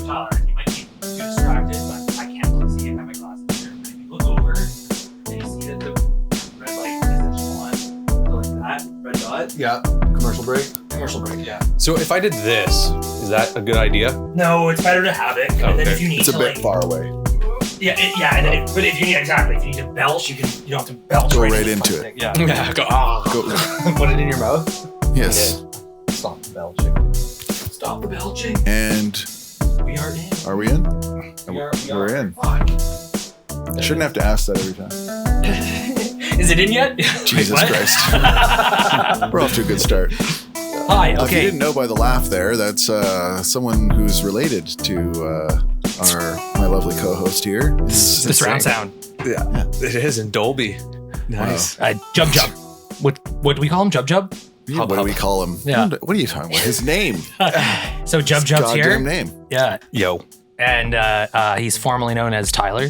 Tyler, you might be too distracted, but I can't really see it. I have my glasses here. But if you look over and you see that the red light is on, so like that, red dot. Yeah. Commercial break. Commercial break, yeah. So if I did this, is that a good idea? No, it's better to have it. And then if you need It's a to bit far away. Yeah, and then but if you need if you need to belch, you don't have to belch Go right right into into the it. Yeah. Yeah. Go. Go. Put it in your mouth. Yes. Stop the belching. Stop the belching. And We are in. are we in? We're in. Fuck. Shouldn't have to ask that every time. Is it in yet? Jesus What? Christ. We're off to a good start. Hi. If you Okay. didn't know by the laugh there, that's someone who's related to my lovely co-host here. The surround sound. Yeah. It is in Dolby. Nice. Jub Jub. What do we call him? Jub Jub. Yeah, what do we call him? Yeah. What are you talking about? His name. So Jub Jub's here. Goddamn name. Yeah. Yo. And he's formerly known as Tyler,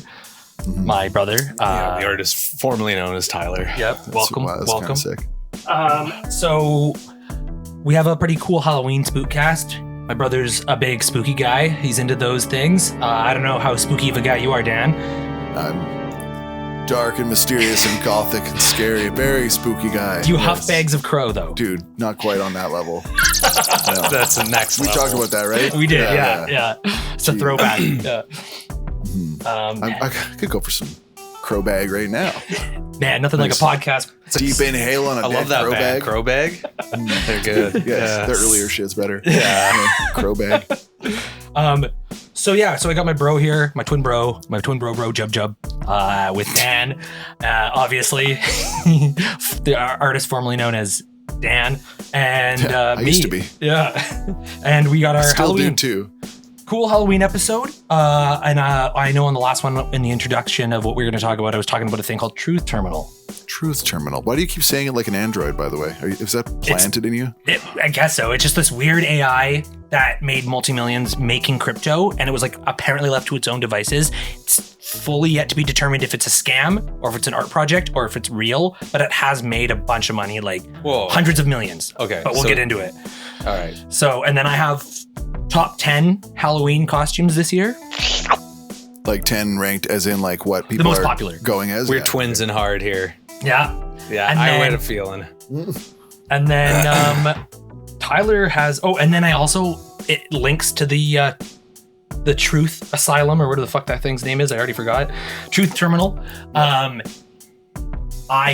my brother. The artist formerly known as Tyler. Yep. Welcome. Wow, that's Welcome. Sick. So we have a pretty cool Halloween spookcast. My brother's a big spooky guy. He's into those things. I don't know how spooky of a guy you are, Dan. I'm dark and mysterious and gothic and scary. Very spooky guy. Do you huff bags of crow, though? Dude, not quite on that level. No. That's the next We level. talked about that, right? We did, yeah. It's a throwback. Yeah. I could go for some crow bag right now. Man, nothing like a podcast. Deep inhale on a I love that crow band. bag. Crow bag. They're good. Yes, the earlier shit's better. Yeah. Crow bag. So I got my bro here, my twin bro, Jub Jub, with Dan, obviously, the artist formerly known as Dan, and I me. used to be. Yeah, and we got our Still Halloween. do too. Cool Halloween episode. And I know on the last one in the introduction of what we were going to talk about, I was talking about a thing called Truth Terminal. Truth Terminal. Why do you keep saying it like an android, by the way? Is that planted in you? I guess so. It's just this weird AI that made multi-millions making crypto, and it was like apparently left to its own devices. It's fully yet to be determined if it's a scam or if it's an art project or if it's real, but it has made a bunch of money, like hundreds of millions. Okay. But we'll get into it. All right. So, and then I have top 10 Halloween costumes this year. Like 10 ranked as in like what people The most are popular. going as? We're Yeah. twins in hard here. Yeah. Yeah, And I then- had a feeling. And then Tyler has, and then I also, it links to the Truth Asylum, or whatever the fuck that thing's name is. I already forgot. Truth Terminal. I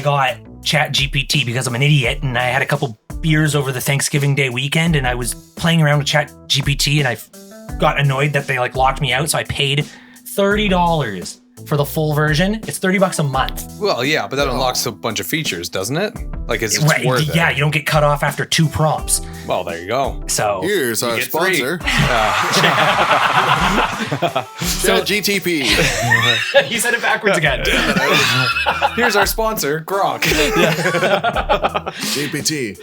got ChatGPT because I'm an idiot, and I had a couple beers over the Thanksgiving Day weekend, and I was playing around with ChatGPT, and I got annoyed that they like locked me out, so I paid $30 for the full version. It's $30 a month. Well, yeah, but that unlocks a bunch of features, doesn't it? Like, it's Right, worth it. yeah, you don't get cut off after 2 prompts. Well, there you go. So Here's our get 3. sponsor. GTP. he said it backwards again. Here's our sponsor, Gronk. GPT.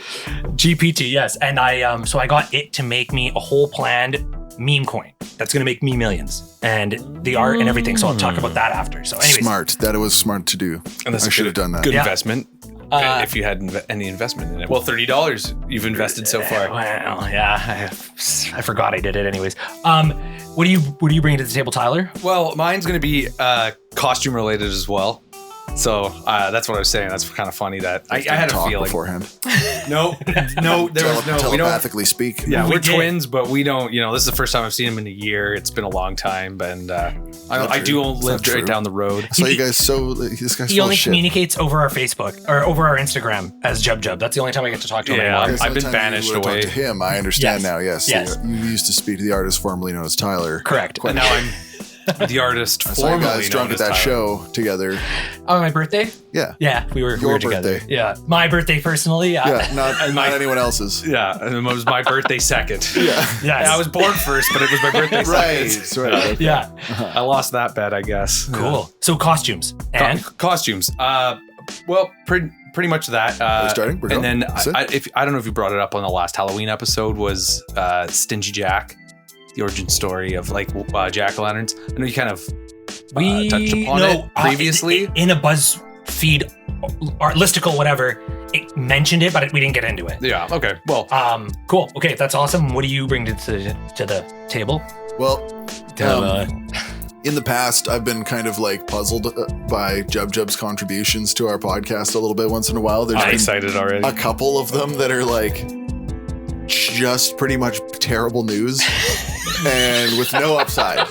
GPT, yes. And I got it to make me a whole planned meme coin that's gonna make me millions, and the art and everything. So I'll talk about that after. So anyways, Smart. That was smart to do. And that's I should have done that. Good Yeah. investment. If you had any investment in it. Well, $30 you've invested so far. Well, yeah, I forgot I did it anyways. What do you bring to the table, Tyler? Well, mine's going to be costume related as well. So that's what I was saying. That's kind of funny that I had a talk feeling. beforehand. No, there was no. We don't. Telepathically speak. Yeah, We we're did. twins, but we don't. This is the first time I've seen him in a year. It's been a long time, and I do live Not right true. down the road. I saw you guys this guy's He full only of shit. communicates over our Facebook or over our Instagram as Jub Jub. That's the only time I get to talk to him Yeah. anymore. Because I've the been time you banished would've talked away. to him. I understand Yes. now. Yes. Yes. You used to speak to the artist formerly known as Tyler. Correct. And now I'm the artist I saw you formerly guys drunk known at as that Tyler. show together. Oh, my birthday? Yeah. Yeah, we were Your together. birthday. Yeah, my birthday personally. Yeah. Not my- anyone else's. Yeah, and it was my birthday second. Yeah. Yes. I was born first, but it was my birthday Right. second. Right. Okay. Yeah. I lost that bet, I guess. Cool. So costumes and Costumes. Well, pretty much that. Are we starting? We're and going? then That's it? I don't know if you brought it up on the last Halloween episode, was Stingy Jack, the origin story of like jack-o'-lanterns. I know you kind of touched upon it previously. in a BuzzFeed art listicle, whatever. It mentioned it, but we didn't get into it. Yeah. Okay. Well. Cool. Okay, that's awesome. What do you bring to the table? Well, In the past, I've been kind of like puzzled by Jub Jub's contributions to our podcast a little bit once in a while. There's I'm been excited already. a couple of them that are like just pretty much terrible news and with no upside.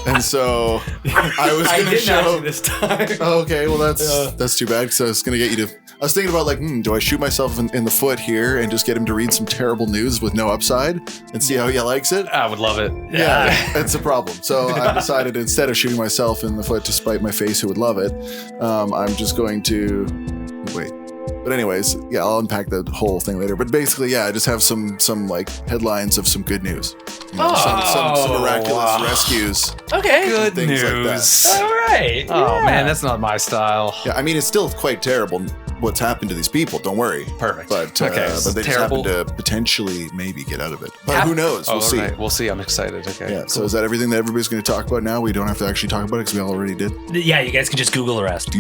And so I was going to show this time. Oh, okay, well that's too bad because I was going to get you to. I was thinking about like, do I shoot myself in the foot here and just get him to read some terrible news with no upside and see how he likes it? I would love it. Yeah, it's a problem. So I decided instead of shooting myself in the foot to spite my face, who would love it, I'm just going to wait. But anyways, yeah, I'll unpack the whole thing later. But basically, yeah, I just have some like headlines of some good news. You know, some miraculous rescues. Okay. Good things news. like that. All right. Oh Yeah. man, that's not my style. Yeah, I mean, it's still quite terrible what's happened to these people. Don't worry. Perfect. But Okay, but they terrible. just happen to potentially maybe get out of it. But who knows? We'll see. Okay. We'll see. I'm excited. Okay. Yeah. So is that everything that everybody's going to talk about now? We don't have to actually talk about it because we already did. Yeah, you guys can just Google the rest.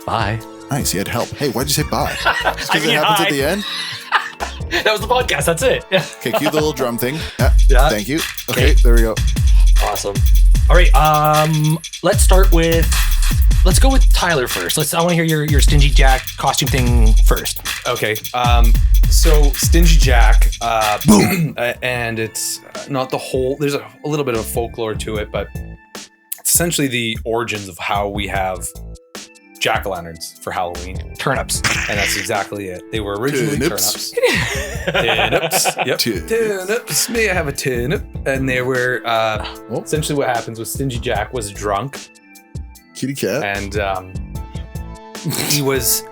Bye. Nice. You had help. Hey, why'd you say bye? Just because it mean, happens hi. at the end? That was the podcast. That's it. Yeah. Okay, cue the little drum thing. Yeah. Yeah. Thank you. Okay, there we go. Awesome. All right. Let's go with Tyler first. I want to hear your Stingy Jack costume thing first. Okay. So Stingy Jack, and it's not the whole. There's a little bit of a folklore to it, but it's essentially the origins of how we have jack-o'-lanterns for Halloween. Turnips. And that's exactly it. They were originally Turnips. turnips. Yep. Turnips. Turnips. May I have a turnip? And they were essentially what happens was Stingy Jack was drunk Kitty cat. and he was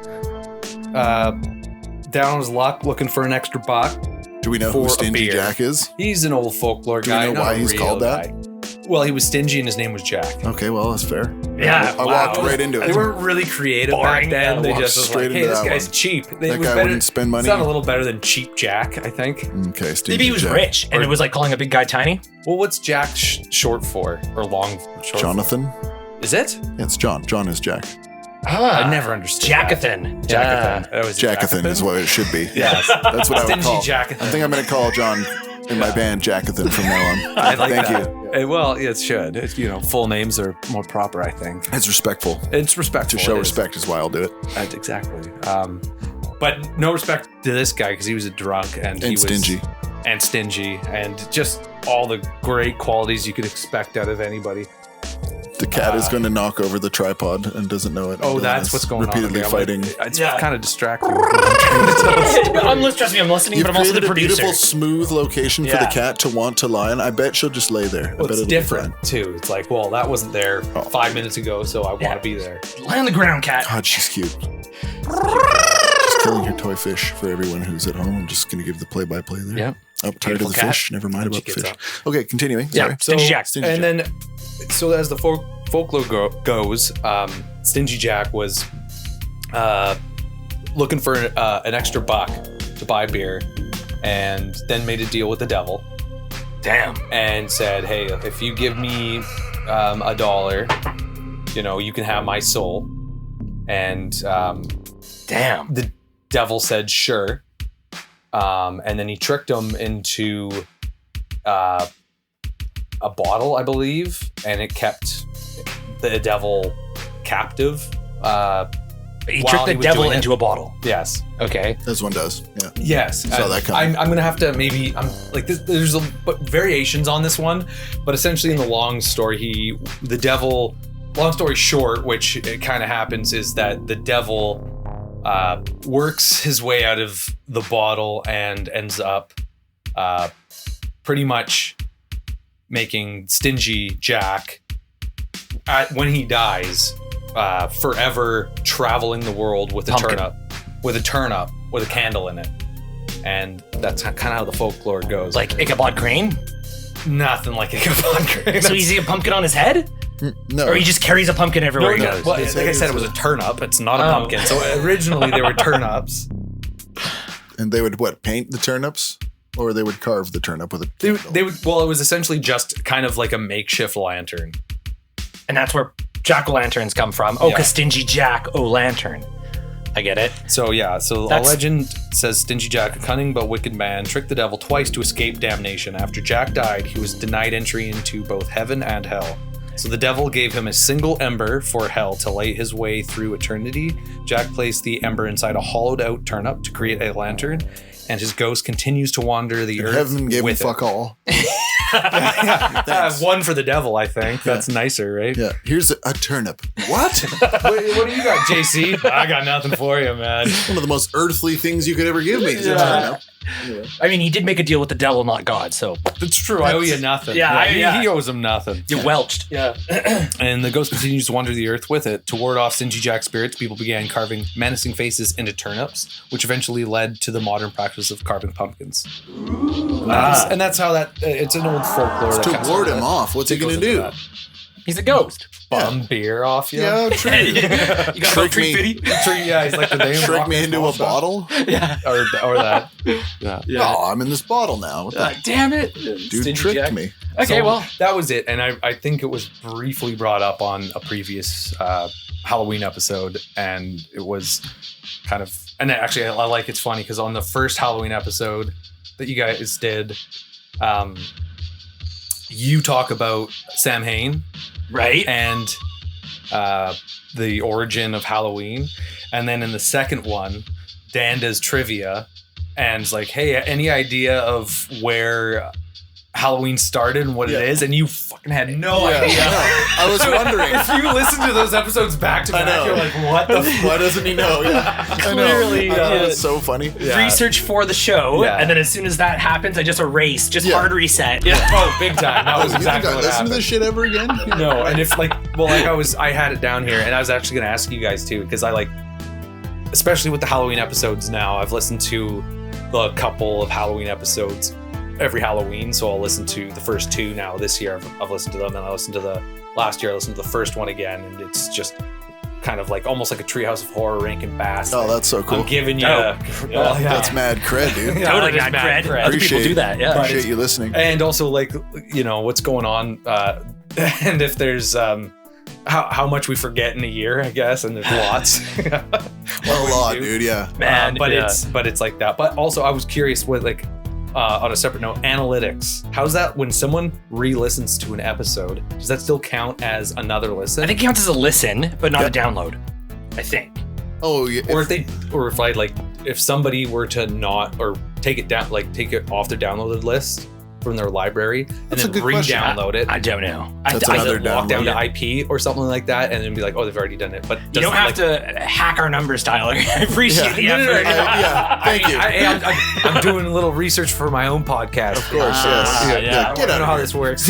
down on his luck looking for an extra buck. Do we know for who a Stingy beer. Jack is? He's an old folklore Do we guy. know not why a he's real called that? guy. Well, he was stingy and his name was Jack. Okay, well, that's fair. Yeah. I walked right into it. They weren't really creative boring. back then. Yeah, They walked just was straight like, hey, into this that guy's one. cheap. That guy wouldn't spend money. Sound a little better than Cheap Jack, I think. Okay, Stingy Maybe he was Jack. rich and it was like calling a big guy tiny. Well, what's Jack short for? Or long short Jonathan? for? Is it? Yeah, it's John. John is Jack. I never understood Jackathan. Jackathan. That was Jackathan is what it should be. Yes. That's what I would Stingy call. Jackathan. I think I'm going to call John in my band Jackathan from now on. I like Thank that. you. Well, it should. It's, full names are more proper, I think. It's respectful. It's respectful. To show it is. respect is why I'll do it. Exactly. But no respect to this guy because he was a drunk and he was stingy. And stingy and just all the great qualities you could expect out of anybody. The cat is going to knock over the tripod and doesn't know it. Oh, and that's is what's going repeatedly on. fighting. It's Yeah. kind of distracting. Trust me, I'm listening, You've but I'm also the created a producer. beautiful, smooth location for Yeah. the cat to want to lie in. I bet she'll just lay there. I Well, bet it's it'll different be too. It's like, well, that wasn't there 5 minutes ago, so I want to be there. Lie on the ground, cat. fine. God, she's cute. Just killing her toy fish for everyone who's at home. I'm just going to give the play-by-play there. Yep. Oh, tired of Beautiful the cat. fish. Never mind When about the she fish. gets Okay, continuing. Yeah. Sorry. Stingy Jack. Stingy And Jack. then, so as the folklore goes, Stingy Jack was looking for an extra buck to buy beer, and then made a deal with the devil Damn. and said, "Hey, if you give me $1, you can have my soul." And Damn. the devil said, "Sure." And then he tricked him into a bottle, I believe, and it kept the devil captive. He While tricked he the was devil doing it. into a bottle. Yes. Okay. As one does. Yeah. Yes. Saw that coming. I'm gonna have to maybe. I'm like this, there's variations on this one, but essentially in the long story, the devil. Long story short, which it kind of happens is that the devil works his way out of the bottle and ends up pretty much making Stingy Jack when he dies forever traveling the world with a Pumpkin. turnip with a candle in it, and that's kind of how the folklore goes. Like Ichabod Crane? nothing like Ichabod Crane. So he's a pumpkin on his head? No. Or he just carries a pumpkin everywhere he No, goes? well, like I said, it was a turnip. It's not a Oh. pumpkin. So originally they were turnips. And they would paint the turnips, or they would carve the turnip with a candle? They would. Well, it was essentially just kind of like a makeshift lantern. And that's where jack-o'-lanterns come from. Oh, Yeah. because Stingy Jack, oh, lantern. I get it. So yeah, so That's- a legend says Stingy Jack, a cunning but wicked man, tricked the devil twice to escape damnation. After Jack died, he was denied entry into both heaven and hell. So the devil gave him a single ember for hell to light his way through eternity. Jack placed the ember inside a hollowed out turnip to create a lantern, and his ghost continues to wander the earth Heaven gave him with fuck all. one for the devil, I think. That's nicer, right? Yeah. Here's a turnip. What? What do you got, JC? I got nothing for you, man. One of the most earthly things you could ever give me is a turnip. I mean, he did make a deal with the devil, not God, so. It's true. I owe you nothing. He owes him nothing. You welched. Yeah. And the ghost continues to wander the earth with it. To ward off Stingy Jack's spirits, people began carving menacing faces into turnips, which eventually led to the modern practice of carving pumpkins. And that's how that, it's an old folklore. that To kind of ward started him that. off, what's he It going goes to into do? that. He's a ghost. Bum beer off you. Yeah, true. You got Trick a treat me. pity? Yeah, he's like the name Trick me into a bottle? Yeah. Or that. Yeah. Oh, I'm in this bottle now. What the Damn it. dude tricked me. Okay, So well. that was it, and I think it was briefly brought up on a previous Halloween episode, and it was kind of, and actually I like it's funny because on the first Halloween episode that you guys did, you talk about Sam Hain Right. and the origin of Halloween, and then in the second one, Dan does trivia and is like, hey, any idea of where Halloween started and what it is? And you fucking had no idea. I was wondering. If you listen to those episodes back to I back, know. you're like, what the fuck? Why doesn't he know? Yeah. Clearly, I know. yeah. It's so funny. Yeah. Research for the show, Yeah. and then as soon as that happens, I just erase, just Yeah. hard reset. Yeah. Oh, big time. That was You think exactly I what listen to happened. this shit ever again? No, and if I had it down here, and I was actually going to ask you guys too, because I especially with the Halloween episodes now, I've listened to a couple of Halloween episodes every Halloween, so I'll listen to the first two now this year. I've listened to them, and I listened to the last year. I listened to the first one again, and it's just kind of like almost like a Treehouse of Horror Rankin Bass. Oh, that's so cool. I'm giving you, That's mad cred, dude. Yeah, Totally that is not mad cred. cred. Other people do that, yeah. Appreciate you listening. and also what's going on, and if there's how much we forget in a year, I guess, and there's lots. A lot, dude. Yeah. Man, but yeah. it's like that. But also, I was curious with on a separate note, analytics. How's that when someone re-listens to an episode? Does that still count as another listen? I think it counts as a listen, but not a download. I think. Oh, yeah. if somebody were to not or take it down, take it off their downloaded list from their library and That's a then good question. re-download it. I don't know. That's I another Lock down download. to IP or something like that, and then be like, oh, they've already done it. But You don't have to hack our numbers, Tyler. I appreciate the No, no, no, effort. yeah, thank you. I'm doing a little research for my own podcast. Of course, yes. yeah. I Get don't out know of how here. this works.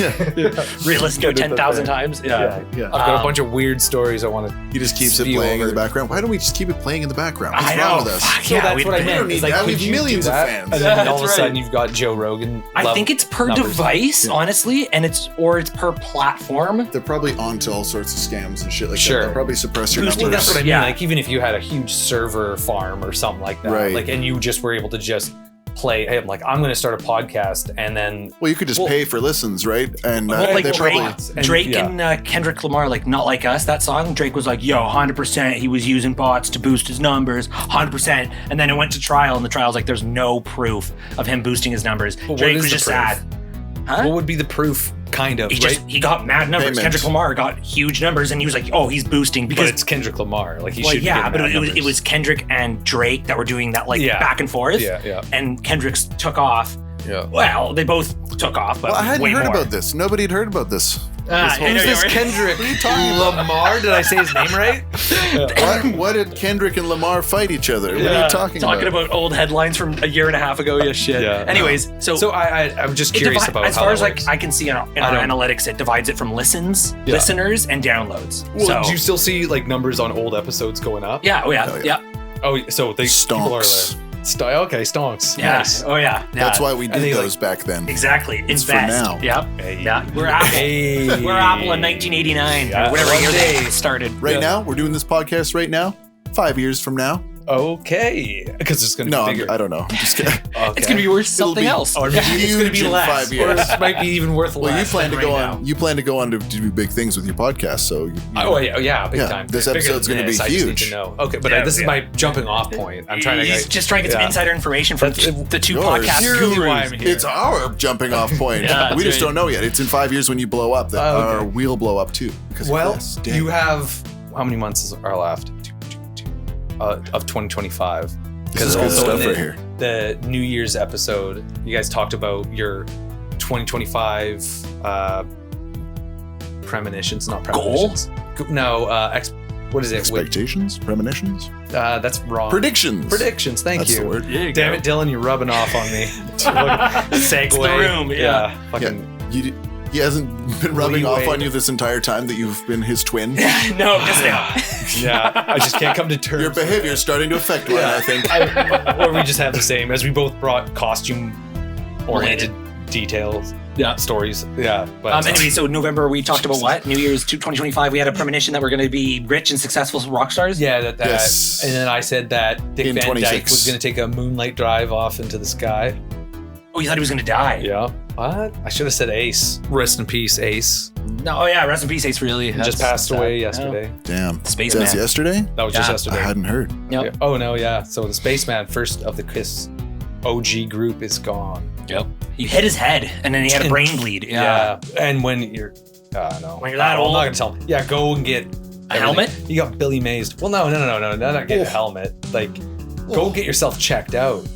Re-listen to it 10,000 times. Yeah. Yeah. I've got a bunch of weird stories I want to. He just keeps it Spew playing in over. the background. Why don't we just keep it playing in the background? What's I wrong know. with us? Fuck So yeah, that's we what I we meant. don't need It's like, that. We could have you do millions of that? fans. And then all of a That's sudden right. you've got Joe Rogan. I think it's per numbers. device, honestly, and it's per platform. They're probably onto all sorts of scams and shit like Sure. that. They'll probably suppress your Boosting, numbers. That's what I mean. Yeah. Like even if you had a huge server farm or something like that, Right. and you just were able to just play. Hey, I'm going to start a podcast, and then Well, you could just pay for listens, right? And Well, like they Drake, probably Drake yeah. and Kendrick Lamar, like Not Like Us, that song, Drake was like, yo, 100% he was using bots to boost his numbers, 100%. And then it went to trial, and the trial's like, there's no proof of him boosting his numbers. what Drake is was the just proof? sad. Huh? what would be the proof? Kind of, He got mad numbers. Payment. Kendrick Lamar got huge numbers, and he was like, oh, he's boosting But because it's Kendrick Lamar. Like he well, should. be yeah, getting but mad it numbers. was Kendrick and Drake that were doing that Yeah. back and forth. Yeah. And Kendrick's took off. Yeah. Well, they both took off, but Well, I hadn't way heard more. about this. Nobody had heard about this. Ah, whole- you know, Who's this you're- Kendrick Lamar? Did I say his name right? What did Kendrick and Lamar fight each other? What are you talking about old headlines from a year and a half ago. Yeah, shit. Yeah. Anyways, so I'm just it curious divi- about as how far that as like works. I can see in our don't- analytics, it divides it from listens, Yeah. listeners, and downloads. Well, so do you still see like numbers on old episodes going up? yeah, oh yeah, Oh, yeah. yeah, Oh, so they people are Stonks. there. Okay, stonks. yeah, Nice. oh yeah. That's yeah. why we And did they, those back then. Exactly. It's for Invest. now. Yep. Hey. Yeah. We're Apple. Hey. We're Apple in 1989 Yeah. or whatever One year day. they started. Right Yeah. now, we're doing this podcast right now. 5 years from now, Okay, because it's going to No, be bigger. I don't know. I'm just kidding. Okay. It's gonna be worth something be- else. Or maybe it's going to be huge in less. 5 years. Or it might be even worth Well, you less. plan to than go right on. now. You plan to go on to do big things with your podcast. So Oh yeah, big Yeah, time. this Bigger episode's than gonna be this, I just need huge. to know. Okay, but Yeah, this is yeah. my jumping off point. I'm trying to. He's just trying to get some yeah. insider information from That's- the two yours. podcast Here's really gurus. why I'm here. it's our jumping off point. Yeah, we that's just right. don't know yet. It's in 5 years when you blow up that Oh, okay. our wheel blow up too. Because of Well, this. Dang. you have how many months are left? Of 2025. This is good also stuff in right here. The New Year's episode, you guys talked about your 2025 premonitions, not premonitions. No, what is it? Expectations, premonitions, That's wrong. predictions. Predictions. Thank That's you. the word. There you Damn go. it, Dylan, you're rubbing off on me. Segue. It's the room, yeah. Fucking. He hasn't been rubbing off Leeway. on you this entire time that you've been his twin. No, just now. Yeah, I just can't come to terms. Your behavior is starting to affect mine, I think. Or we just have the same, as we both brought costume-oriented details, stories. Yeah. But Anyway, so November we talked about what? New Year's 2025. We had a premonition that we're going to be rich and successful rock stars. yeah, that. Yes. And then I said that Dick In Van 26. Dyke was going to take a moonlight drive off into the sky. Oh, you thought he was going to die? Yeah. What? I should have said Ace. Rest in peace, Ace. No. Oh yeah. Rest in peace, Ace. Really. He just passed away yesterday. Damn. Spaceman. That's yesterday? That was just Yeah. I yesterday. hadn't heard. Yep. Yeah. Oh no, yeah. So the Spaceman, first of the Kiss OG group, is gone. Yep. He hit his head, and then he had a brain bleed. Yeah. And when you're, When you're that I'm old. not gonna tell him. Yeah, go and get A helmet? You got Billy Mays. Well, no, not get a helmet. Like, go get yourself checked out.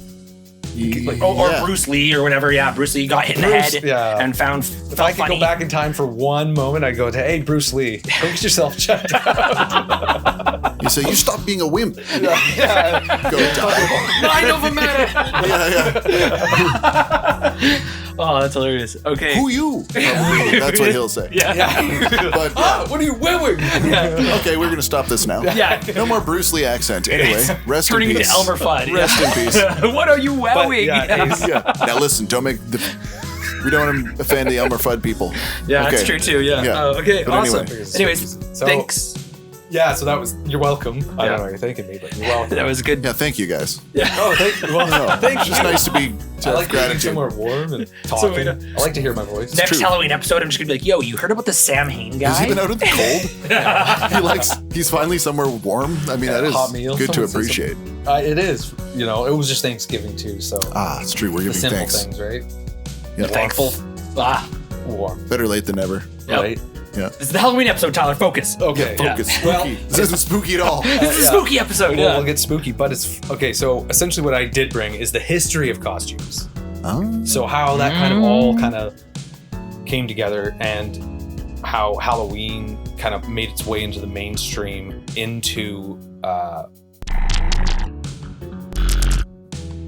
Like, Or Bruce Lee or whatever. Yeah, Bruce Lee got hit in the Bruce, head yeah. and found. If I could go back in time for one moment, I'd go to, hey, Bruce Lee, go get yourself checked out. You say, you stop being a wimp. Yeah. Go die. Mind over matter. Yeah. Oh, that's hilarious. Okay. Who you? That's what he'll say. Yeah. But What are you wearing? okay, we're gonna stop this now. Yeah. No more Bruce Lee accent. Anyway, rest Turning in into peace. Elmer Fudd. Rest in peace. What are you wowing? Ace, Yeah. Now listen, don't make we don't want to offend the Elmer Fudd people. Yeah, that's Okay. true too. Yeah. Yeah. Oh, okay. But Awesome. anyway. Anyways, So- thanks. Yeah, so that was, you're welcome. I Yeah. don't know what you're thanking me, but you're welcome. That was good. Yeah, thank you guys. Oh, well, No, thank it's just you. nice to be I like being gratitude. somewhere warm and talking. I like to hear my voice. Next true. Halloween episode, I'm just gonna be like, "Yo, you heard about the Sam Hain guy?" Has he been out in the cold? He's finally somewhere warm. I mean, that is Hot meal. good to Someone said appreciate. It is. You know, it was just Thanksgiving too, so Ah, it's true. We're the giving simple thanks. things, right? Yeah. Thankful. Ah, Warm, Better late than never. Yep. right? Yeah. this is the Halloween episode. Tyler, focus. Okay. Focus. Well, Spooky. This isn't spooky at all. This is a Yeah. spooky episode. Well, Yeah. we'll get spooky, but it's okay. So essentially, what I did bring is the history of costumes. Oh. So how that kind of all kind of came together, and how Halloween kind of made its way into the mainstream, into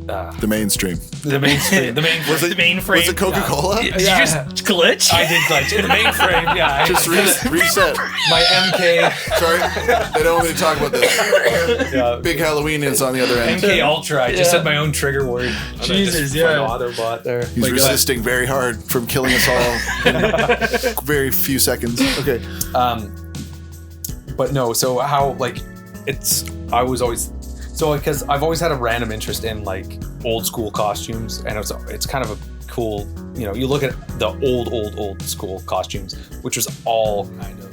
The mainstream. the mainstream. The main Was it the mainframe. Was it Coca-Cola? Did Yeah. you just glitch? I did glitch in the mainframe. Yeah, Just reset. my MK. Sorry, they don't want me to talk about this. Yeah. Big Halloween is on the other end. MK Ultra. I just Yeah. said my own trigger word. And I Jesus, just yeah. fucking Autobot there. He's Like, resisting very hard from killing us all in very few seconds. Okay. But no, so how, like, I was always, so because I've always had a random interest in like old school costumes, and it's kind of a cool, you know, you look at the old school costumes, which was all kind of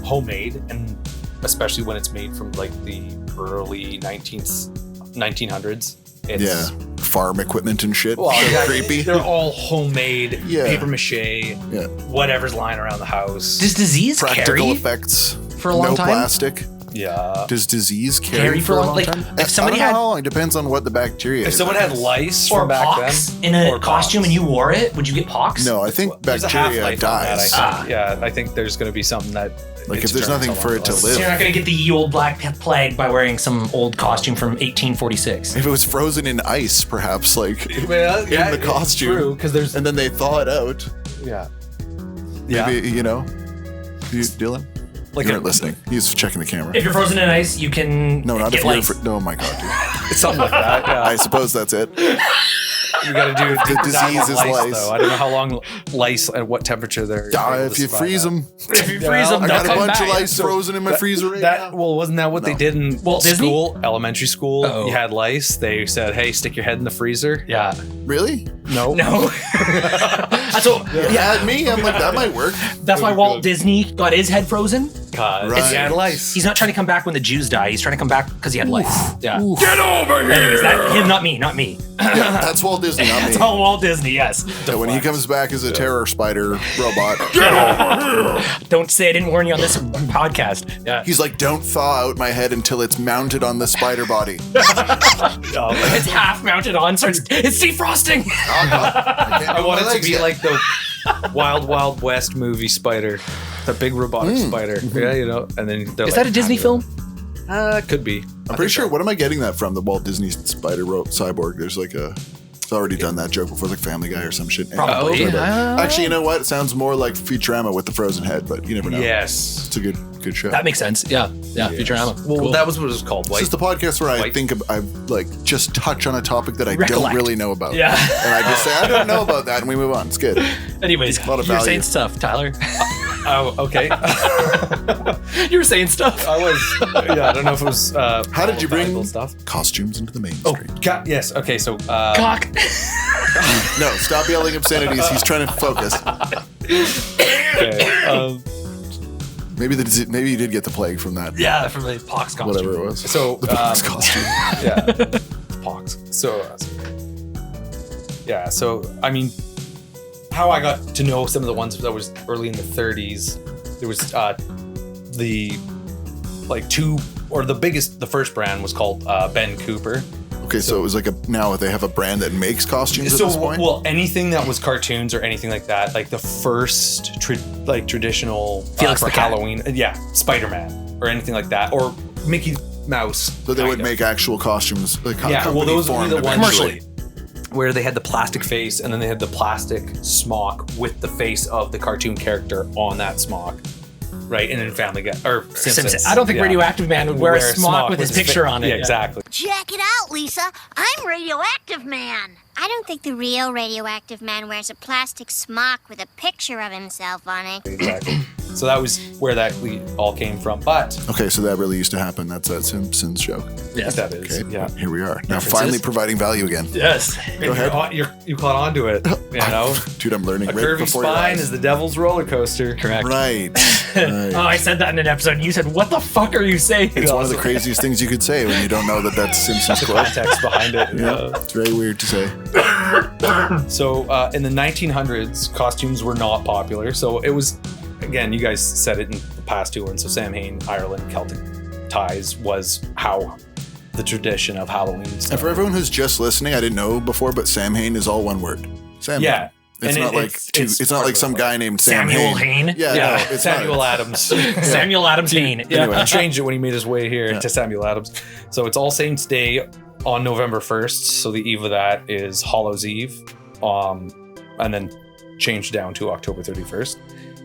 homemade, and especially when it's made from like the early 1900s. It's, Yeah. Farm equipment and shit. Well, So exactly. creepy. They're all homemade, Yeah. paper mache, Yeah. whatever's lying around the house. Does disease Practical carry effects. for a long no time? plastic. Yeah. Does disease carry Carry for a long like, time? if somebody I don't had know. It depends on what the bacteria If is. someone had lice or from back pox then, in a or costume pox. and you wore it, would you get pox? No, I think There's a bacteria half-life on that, dies. I think. Yeah, I think there's going to be something that. Like, it's if there's germs nothing for along it to those So live. you're not gonna get the ye old black plague by wearing some old costume from 1846. If it was frozen in ice, perhaps, like, Well, in the costume. True, because there's. and then they thaw it out. Yeah. Maybe, you know. Dylan? Like You weren't listening. He's checking the camera. If you're frozen in ice, you can No, not get if you're. lice. Oh my god, dude. Something like that. Yeah. I suppose that's it. We got to do The disease is lice. though. I don't know how long lice at what temperature they're. If you freeze them. If you freeze them, I they'll got a come bunch back. of lice frozen in my freezer right now. Well, wasn't that what they did in Walt Disney? school, elementary school? Oh. You had lice. They said, "Hey, stick your head in the freezer." Yeah. Really? No. No. That's what. Yeah, me. I'm like, that might work. That's why Walt Disney got his head frozen. Cause Right. he had lice. He's not trying to come back when the Jews die. He's trying to come back because he had lice. Yeah. Get over here. Anyways, that him, not me, not me. Yeah, that's Walt Disney, not me. That's all Walt Disney. Yes. Yeah, when he comes back as a terror spider robot, Don't say I didn't warn you on this podcast. Yeah. he's like, don't thaw out my head until it's mounted on the spider body. It's half mounted on, so it's defrosting. I want it to be like the Wild Wild West movie spider, the big robotic spider. Yeah, you know. And then Is that a Disney film? Could be. I'm pretty sure. What am I getting that from? The Walt Disney spider cyborg. There's like a. It's already done that joke before, like Family Guy or some shit. Probably. Actually, you know what? It sounds more like Futurama with the frozen head, but you never know. Yes. It's a good show. That makes sense. Yeah. Yeah. Futurama. Well, Cool. that was what it was called. This is the podcast where I White- think I like just touch on a topic that I don't Recollect. really know about. Yeah. And I just say I don't know about that, and we move on. It's good. Anyways, A lot of you were value. saying stuff, Tyler. Oh, okay. You were saying stuff. I was. Yeah, I don't know if it was. How did you bring valuable stuff? costumes into the mainstream? Yes. Okay. So. Cock. No, stop yelling obscenities. He's trying to focus. Okay. Maybe maybe you did get the plague from that. Yeah, from the pox costume. Whatever it was. So. The box costume. Yeah. Pox. So. Yeah. So I mean, how I got to know some of the ones that was early in the 30s. There was the the first brand was called Ben Cooper. Okay, so it was like now they have a brand that makes costumes at this point? Well, anything that was cartoons or anything like that, like the first traditional Felix for the Cat. Halloween, Spider-Man or anything like that, or Mickey Mouse. So they would kind of. make actual costumes. Like Yeah, well, those would be the ones Commercially. where they had the plastic face and then they had the plastic smock with the face of the cartoon character on that smock, right? And in Family Guy or Simpsons. I don't think yeah. Radioactive Man would wear a smock with his picture on it. Yeah, exactly. Check it out, Lisa. I'm Radioactive Man. I don't think the real Radioactive Man wears a plastic smock with a picture of himself on it. Exactly. So that was where that all came from. But Okay, so that really used to happen. That's that Simpsons joke. Yes. that is, Okay, yeah. here we are. Now References. finally providing value again. Yes. Go ahead. You caught on to it. You know, Dude, I'm learning a right curvy before your spine eyes. is the devil's roller coaster. Correct. Right. Oh, I said that in an episode, and you said, "What the fuck are you saying?" It's one of the craziest things you could say when you don't know that that's Simpsons quote. Context behind it. Yeah, it's very weird to say. So in the 1900s, costumes were not popular. So it was, again, you guys said it in the past two ones. So Samhain, Ireland, Celtic ties was how the tradition of Halloween started. And for everyone who's just listening, I didn't know before, but Samhain is all one word. Samhain. Yeah. It's And not like it's not like some guy named Sam Samuel Hain. Hain. Yeah, Yeah, no, it's Samuel not. Adams. Samuel Adams Hain. Yeah, Anyway. he changed it when he made his way here Yeah. to Samuel Adams. So it's All Saints Day on November 1st. So the eve of that is Hallows Eve, and then changed down to October 31st.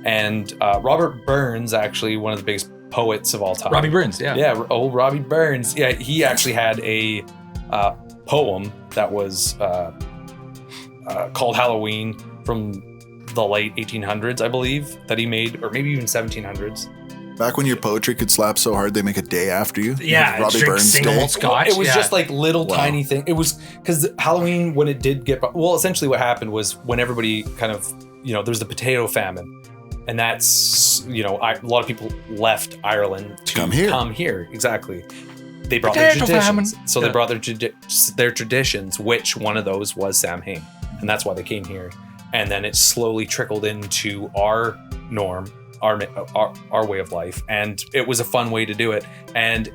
And Robert Burns, actually one of the biggest poets of all time. Robbie Burns. Yeah. Yeah, old Robbie Burns. Yeah, he actually had a poem that was called Halloween from the late 1800s, I believe, that he made, or maybe even 1700s. Back when your poetry could slap so hard they make a day after you. Yeah, Robbie drink Burns single Day. malt scotch. It was yeah. just like little Wow. tiny thing. It was because Halloween, when it did get, well, essentially what happened was when everybody kind of, there's the potato famine. And that's, a lot of people left Ireland to Come here. Come here, exactly. They brought Potato their traditions. famine. So Yeah. they brought their traditions, which one of those was Samhain. And that's why they came here. And then it slowly trickled into our norm, our way of life. And it was a fun way to do it. And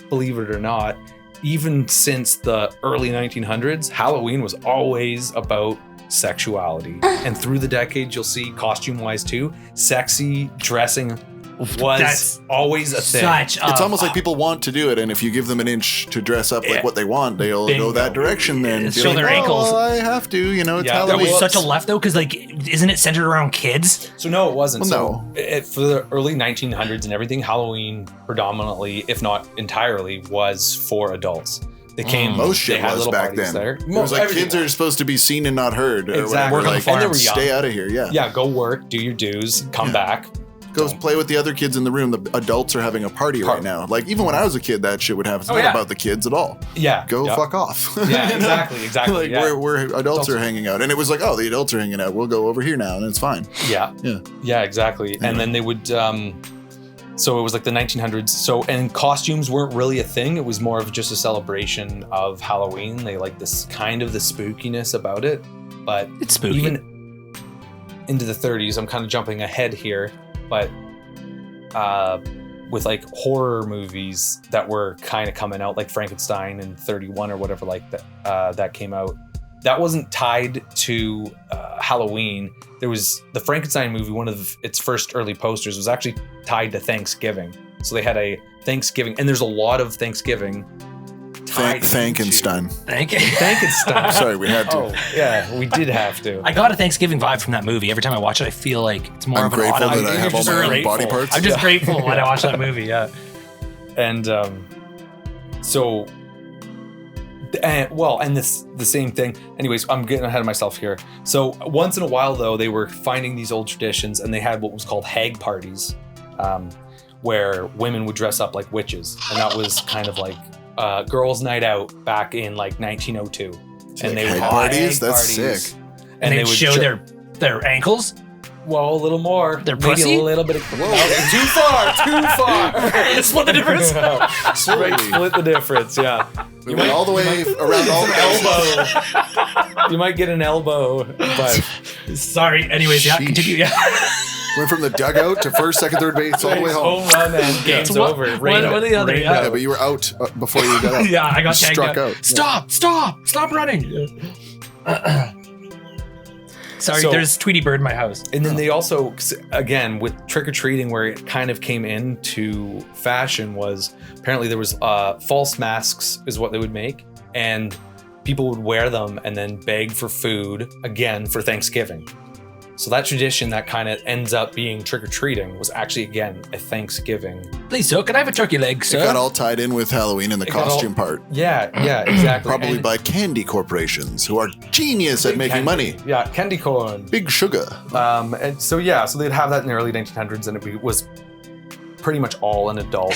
believe it or not, even since the early 1900s, Halloween was always about sexuality. And through the decades, you'll see costume-wise too, sexy dressing was That's always a thing. It's almost like people want to do it, and if you give them an inch to dress up Yeah. like what they want, they'll Bingo. go that direction. Then Yeah, Be show like, their "Oh, ankles." I have to, it's Yeah, that That Halloween. was such a left though, because like, isn't it centered around kids? So no, it wasn't. Well, For the early 1900s and everything, Halloween predominantly, if not entirely, was for adults. They came. Most shit they had was little back parties then. there. It was like Everything kids are supposed to be seen and not heard. Or Exactly. whatever. Work on the And they farm. were young. Stay out of here. Yeah. Yeah, go work, do your dues, come back. Go play with the other kids in the room. The adults are having a party right now. Like even when I was a kid, that shit would happen. It's not yeah. about the kids at all. Yeah. Go Yep. fuck off. Yeah, exactly. Like yeah. where adults are hanging out, and it was like, oh, the adults are hanging out. We'll go over here now, and it's fine. Yeah. Yeah. Yeah, exactly. Anyway. And then they would so it was like the 1900s. So and costumes weren't really a thing. It was more of just a celebration of Halloween. They like this kind of the spookiness about it. But It's spooky. even into the 30s, I'm kind of jumping ahead here, but with like horror movies that were kind of coming out, like Frankenstein in 31 or whatever, like that that came out. That wasn't tied to Halloween. There was the Frankenstein movie. One of its first early posters was actually tied to Thanksgiving. So they had a Thanksgiving, and there's a lot of Thanksgiving. tied Frankenstein. Thank you. Frankenstein. Sorry, we had to. Oh yeah, we did have to. I got a Thanksgiving vibe from that movie. Every time I watch it, I feel like it's more I'm of an grateful autumn. that I have all just my own really body grateful. parts. I'm just grateful when I watch that movie. Yeah. And so and this the same thing. Anyways, I'm getting ahead of myself here. So once in a while though, they were finding these old traditions, and they had what was called hag parties, where women would dress up like witches, and that was kind of like girls' night out back in like 1902. And they would hag have parties? hag That's parties, sick. And they would show their ankles. well, a little more. Their maybe pussy? a little bit of too far. Split the difference. Straight split the difference, yeah. We went all the way around all the Elbow. You might get an elbow, but Sorry. Anyways, yeah, Sheesh. continue. Yeah. Went from the dugout to first, second, third base all the way home. home run and game's One- over. one or the other, yeah. Yeah, but you were out before you got out. Yeah, I got tagged struck out. out. Stop running. Sorry, So- there's Tweety Bird in my house. And then they also, again, with trick-or-treating, where it kind of came into fashion was apparently there was false masks is what they would make, and people would wear them and then beg for food again for Thanksgiving. So that tradition that kind of ends up being trick-or-treating was actually, again, a Thanksgiving. Please, sir, can I have a turkey leg, It sir? got all tied in with Halloween and the It got all- costume part. Yeah, exactly. Probably And- by candy corporations who are genius at making money. Yeah, candy corn. Big sugar. And so they'd have that in the early 1900s, and it was pretty much all an adult.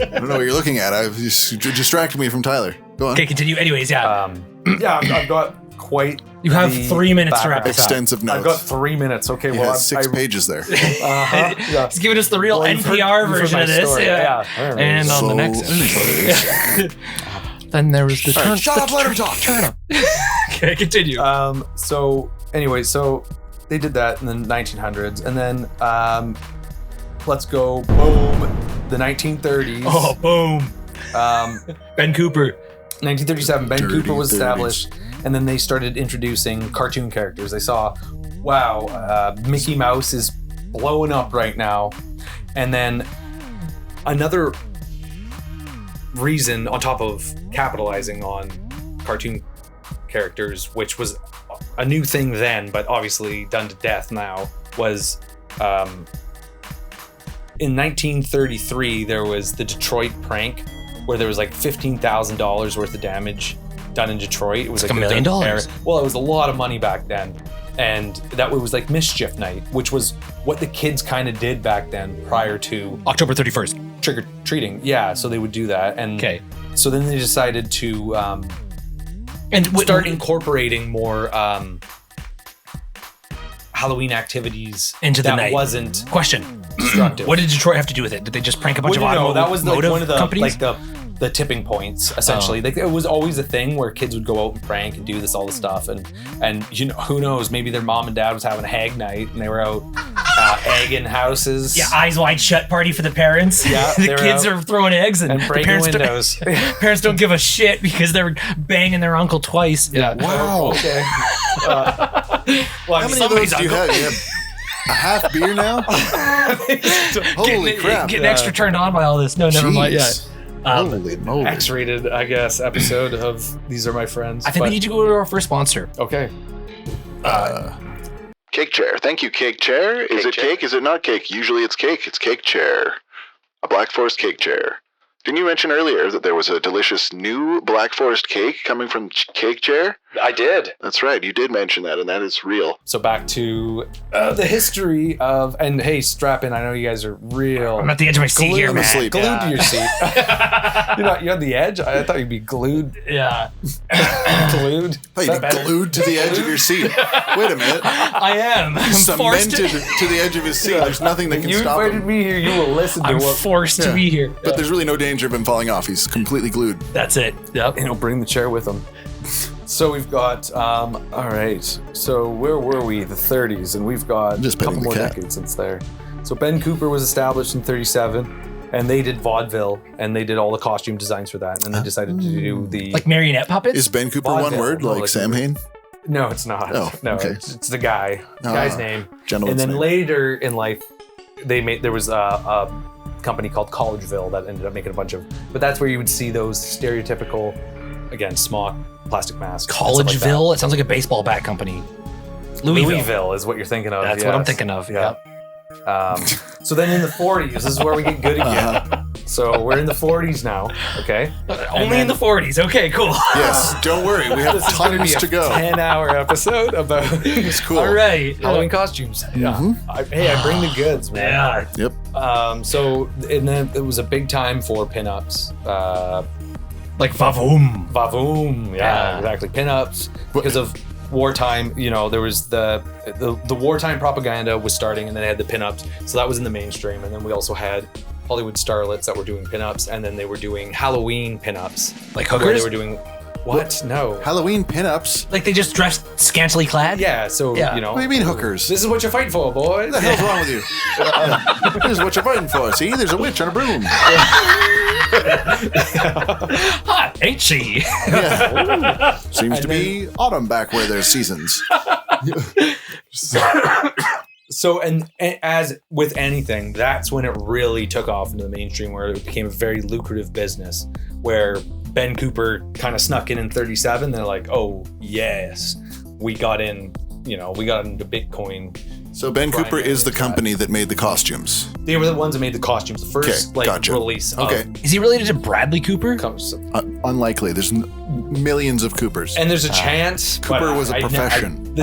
I don't know what you're looking at. I've just distracted me from Tyler. Go on. Okay, continue. Anyways, yeah. I've got quite. You have the 3 minutes to wrap background. this up. Extensive notes. I've got 3 minutes. Okay, He well, has 6 pages there. yeah. He's giving us the real Well, you've heard- NPR you've heard version my of this. story. Yeah. Yeah. And on the next So- then there was the All right, turn. shut up, let him talk. Turn up. Okay, continue. So they did that in the 1900s, and then let's go boom, the 1930s. Oh, boom. Ben Cooper. 1937, Ben Dirty Cooper was 30s. established, and then they started introducing cartoon characters. They saw, wow, Mickey Mouse is blowing up right now. And then another reason on top of capitalizing on cartoon characters, which was a new thing then, but obviously done to death now, was in 1933, there was the Detroit prank, where there was like $15,000 worth of damage done in Detroit. It was It's like $1 million. Well, it was a lot of money back then. And that was like Mischief Night, which was what the kids kind of did back then prior to October 31st. trick-or-treating. Yeah, so they would do that. And Okay. so then they decided to And start incorporating more Halloween activities Into the that night. wasn't Question. destructive. What did Detroit have to do with it? Did they just prank a bunch of automotive that was like one of the companies? like the tipping points essentially. Like it was always a thing where kids would go out and prank and do this all the stuff, and you know, who knows, maybe their mom and dad was having a hag night and they were out egging houses. Yeah, eyes wide shut party for the parents. Yeah, the they're kids out are throwing eggs, and, and the breaking parents windows. parents don't give a shit because they're banging their uncle twice. Yeah. Wow. Okay. Well, How many of those somebody's do you have? You have a half beer now? Holy crap. Getting extra turned on by all this. No, never mind. Yeah. Jeez. Holy moly. X-rated, I guess, episode of These Are My Friends. I think we need to go to our first sponsor. Okay. Cake Chair. Thank you, Cake Chair. Is it cake? Is it not cake? Usually it's cake. It's Cake Chair. A Black Forest cake chair. Didn't you mention earlier that there was a delicious new Black Forest cake coming from Cake Chair? I did. That's right. You did mention that, and that is real. So back to the history of, and hey, strap in. I know you guys are real. I'm at the edge of my seat here, man. asleep. Glued to your seat. You're on the edge? I thought you'd be glued. Yeah. Glued? Oh, you'd be glued to the edge of your seat. Wait a minute. I am. I'm Cemented to the edge of his seat. There's nothing that can You stop invited him. me here. You will listen to I'm what. forced to be here. But there's really no danger of him falling off. He's completely glued. That's it. Yep. And he'll bring the chair with him. So we've got, all right. So where were we? The 30s, and we've got Just a couple petting the more cat. decades since there. So Ben Cooper was established in 37, and they did vaudeville, and they did all the costume designs for that, and then they decided to do the. Like marionette puppets? Is Ben Cooper one Vaudeville, word, no, like like- Sam Hain? No, it's not. Oh, no, okay. it's the guy. The guy's name. Gentleman's And then name. later in life, there was a company called Collegeville that ended up making a bunch of. But that's where you would see those stereotypical, again, smock, plastic masks. and stuff like that. Collegeville? It sounds like a baseball bat company. Louisville. Louisville is what you're thinking of. That's what I'm yes. thinking of. Yeah. Yep. So then in the 40s, this is where we get good again. So we're in the 40s now, okay? Only in the 40s. Okay, cool. Yes, don't worry. We have This is going to be tons a to go. 10-hour episode about It's cool. All right. Halloween costumes. Yeah. Hey, I bring the goods, man. Yeah. Yep. So, and then it was a big time for pinups. Like Vavoom. Vavoom, Yeah. exactly. Pinups because of wartime. You know, there was the wartime propaganda was starting, and then they had the pinups. So that was in the mainstream, and then we also had Hollywood starlets that were doing pinups, and then they were doing Halloween pinups, Like where hookers? they were doing what? No. Halloween pinups. Like they just dressed scantily clad? Yeah. So Yeah. you know. What do you mean hookers? This is what you're fighting for, boys. What the hell's wrong with you? This is what you're fighting for. See, there's a witch on a broom. Hot, ain't she? Yeah. Seems to And be autumn back where there's seasons. So, and as with anything, that's when it really took off into the mainstream, where it became a very lucrative business, where Ben Cooper kind of snuck in 37. They're like, oh, yes, we got in, we got into Bitcoin. So Ben Brian Cooper is the Williams company that made the costumes. They were the ones that made the costumes. The first Okay, gotcha. release. Okay. Is he related to Bradley Cooper? Unlikely. There's millions of Coopers. And there's a chance. Cooper but was a profession.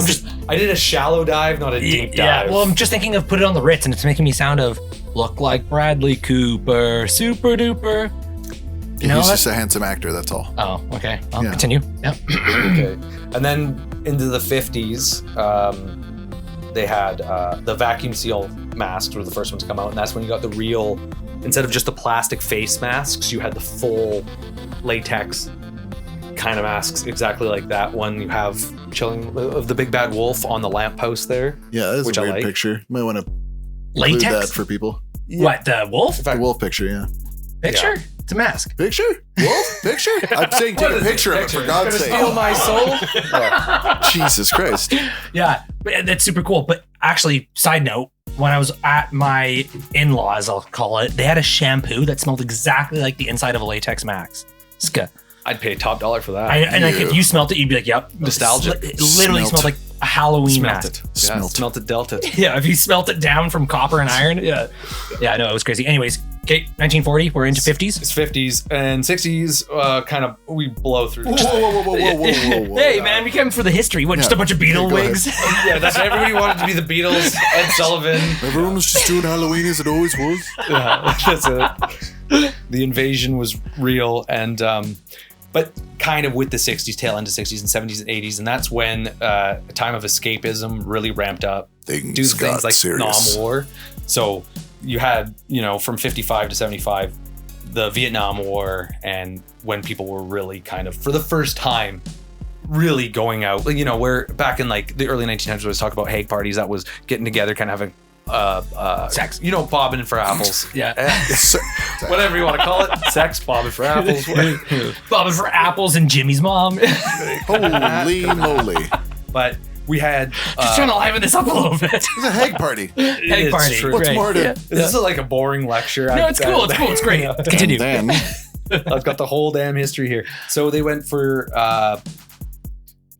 I did a shallow dive, not a deep Yeah, dive. well, I'm just thinking of Put It on the Ritz, and it's making me sound of look like Bradley Cooper, super duper. You know He's what? just a handsome actor, that's all. Oh, okay. I'll Yeah. continue. Yep. Okay. And then into the 50s, they had the vacuum seal masks were the first ones to come out, and that's when you got the real, instead of just the plastic face masks, you had the full latex kind of masks, exactly like that one you have chilling of the big bad wolf on the lamppost there. Yeah, that's Which a I weird like. picture. You might want to include that Latex? for people. What, the wolf In fact, The wolf picture, yeah. picture? It's a mask. Picture? Wolf? Picture? I'm saying take a picture of it, for God's sake. steal my soul. Yeah. Jesus Christ. Yeah, but that's super cool. But actually, side note, when I was at my in-laws, I'll call it, they had a shampoo that smelled exactly like the inside of a latex mask. I'd pay top dollar for that. And like if you smelt it, you'd be like, "Yep, Nostalgic. It literally Smelt. smelled like a Halloween Smelt mask." it. Smelt. Smelt it, dealt it. Yeah, if you smelt it down from copper and iron, yeah, I know it was crazy. Anyways, okay, 1940, we're into 50s. It's 50s and 60s. Kind of we blow through. Whoa, whoa, whoa, whoa, whoa, whoa, whoa. Hey man, we came for the history. What, just a Yeah. bunch of Beatle Okay, go wigs? Yeah, that's everybody wanted to be the Beatles. Ed Sullivan. Everyone was just doing Halloween as it always was. Yeah, that's it. The invasion was real, and but kind of with the 60s, tail end of 60s and 70s and 80s, and that's when a time of escapism really ramped up. Things Do got things like serious. Vietnam War. So you had, from 55 to 75, the Vietnam War, and when people were really kind of, for the first time, really going out. Where back in like the early 1900s, we was talking about Hague parties, that was getting together, kind of having Sex. bobbing for apples. Yeah. Whatever you want to call it. Sex, bobbing for apples. Bobbing for apples and Jimmy's mom. Holy moly. But we had Just trying to liven this up a little bit. It's a Hague party. Egg it's party. true. What's Great. more to- Yeah. This is like a boring lecture. No, it's cool. It's cool. It's great. Continue. Then, I've got the whole damn history here. So they went for,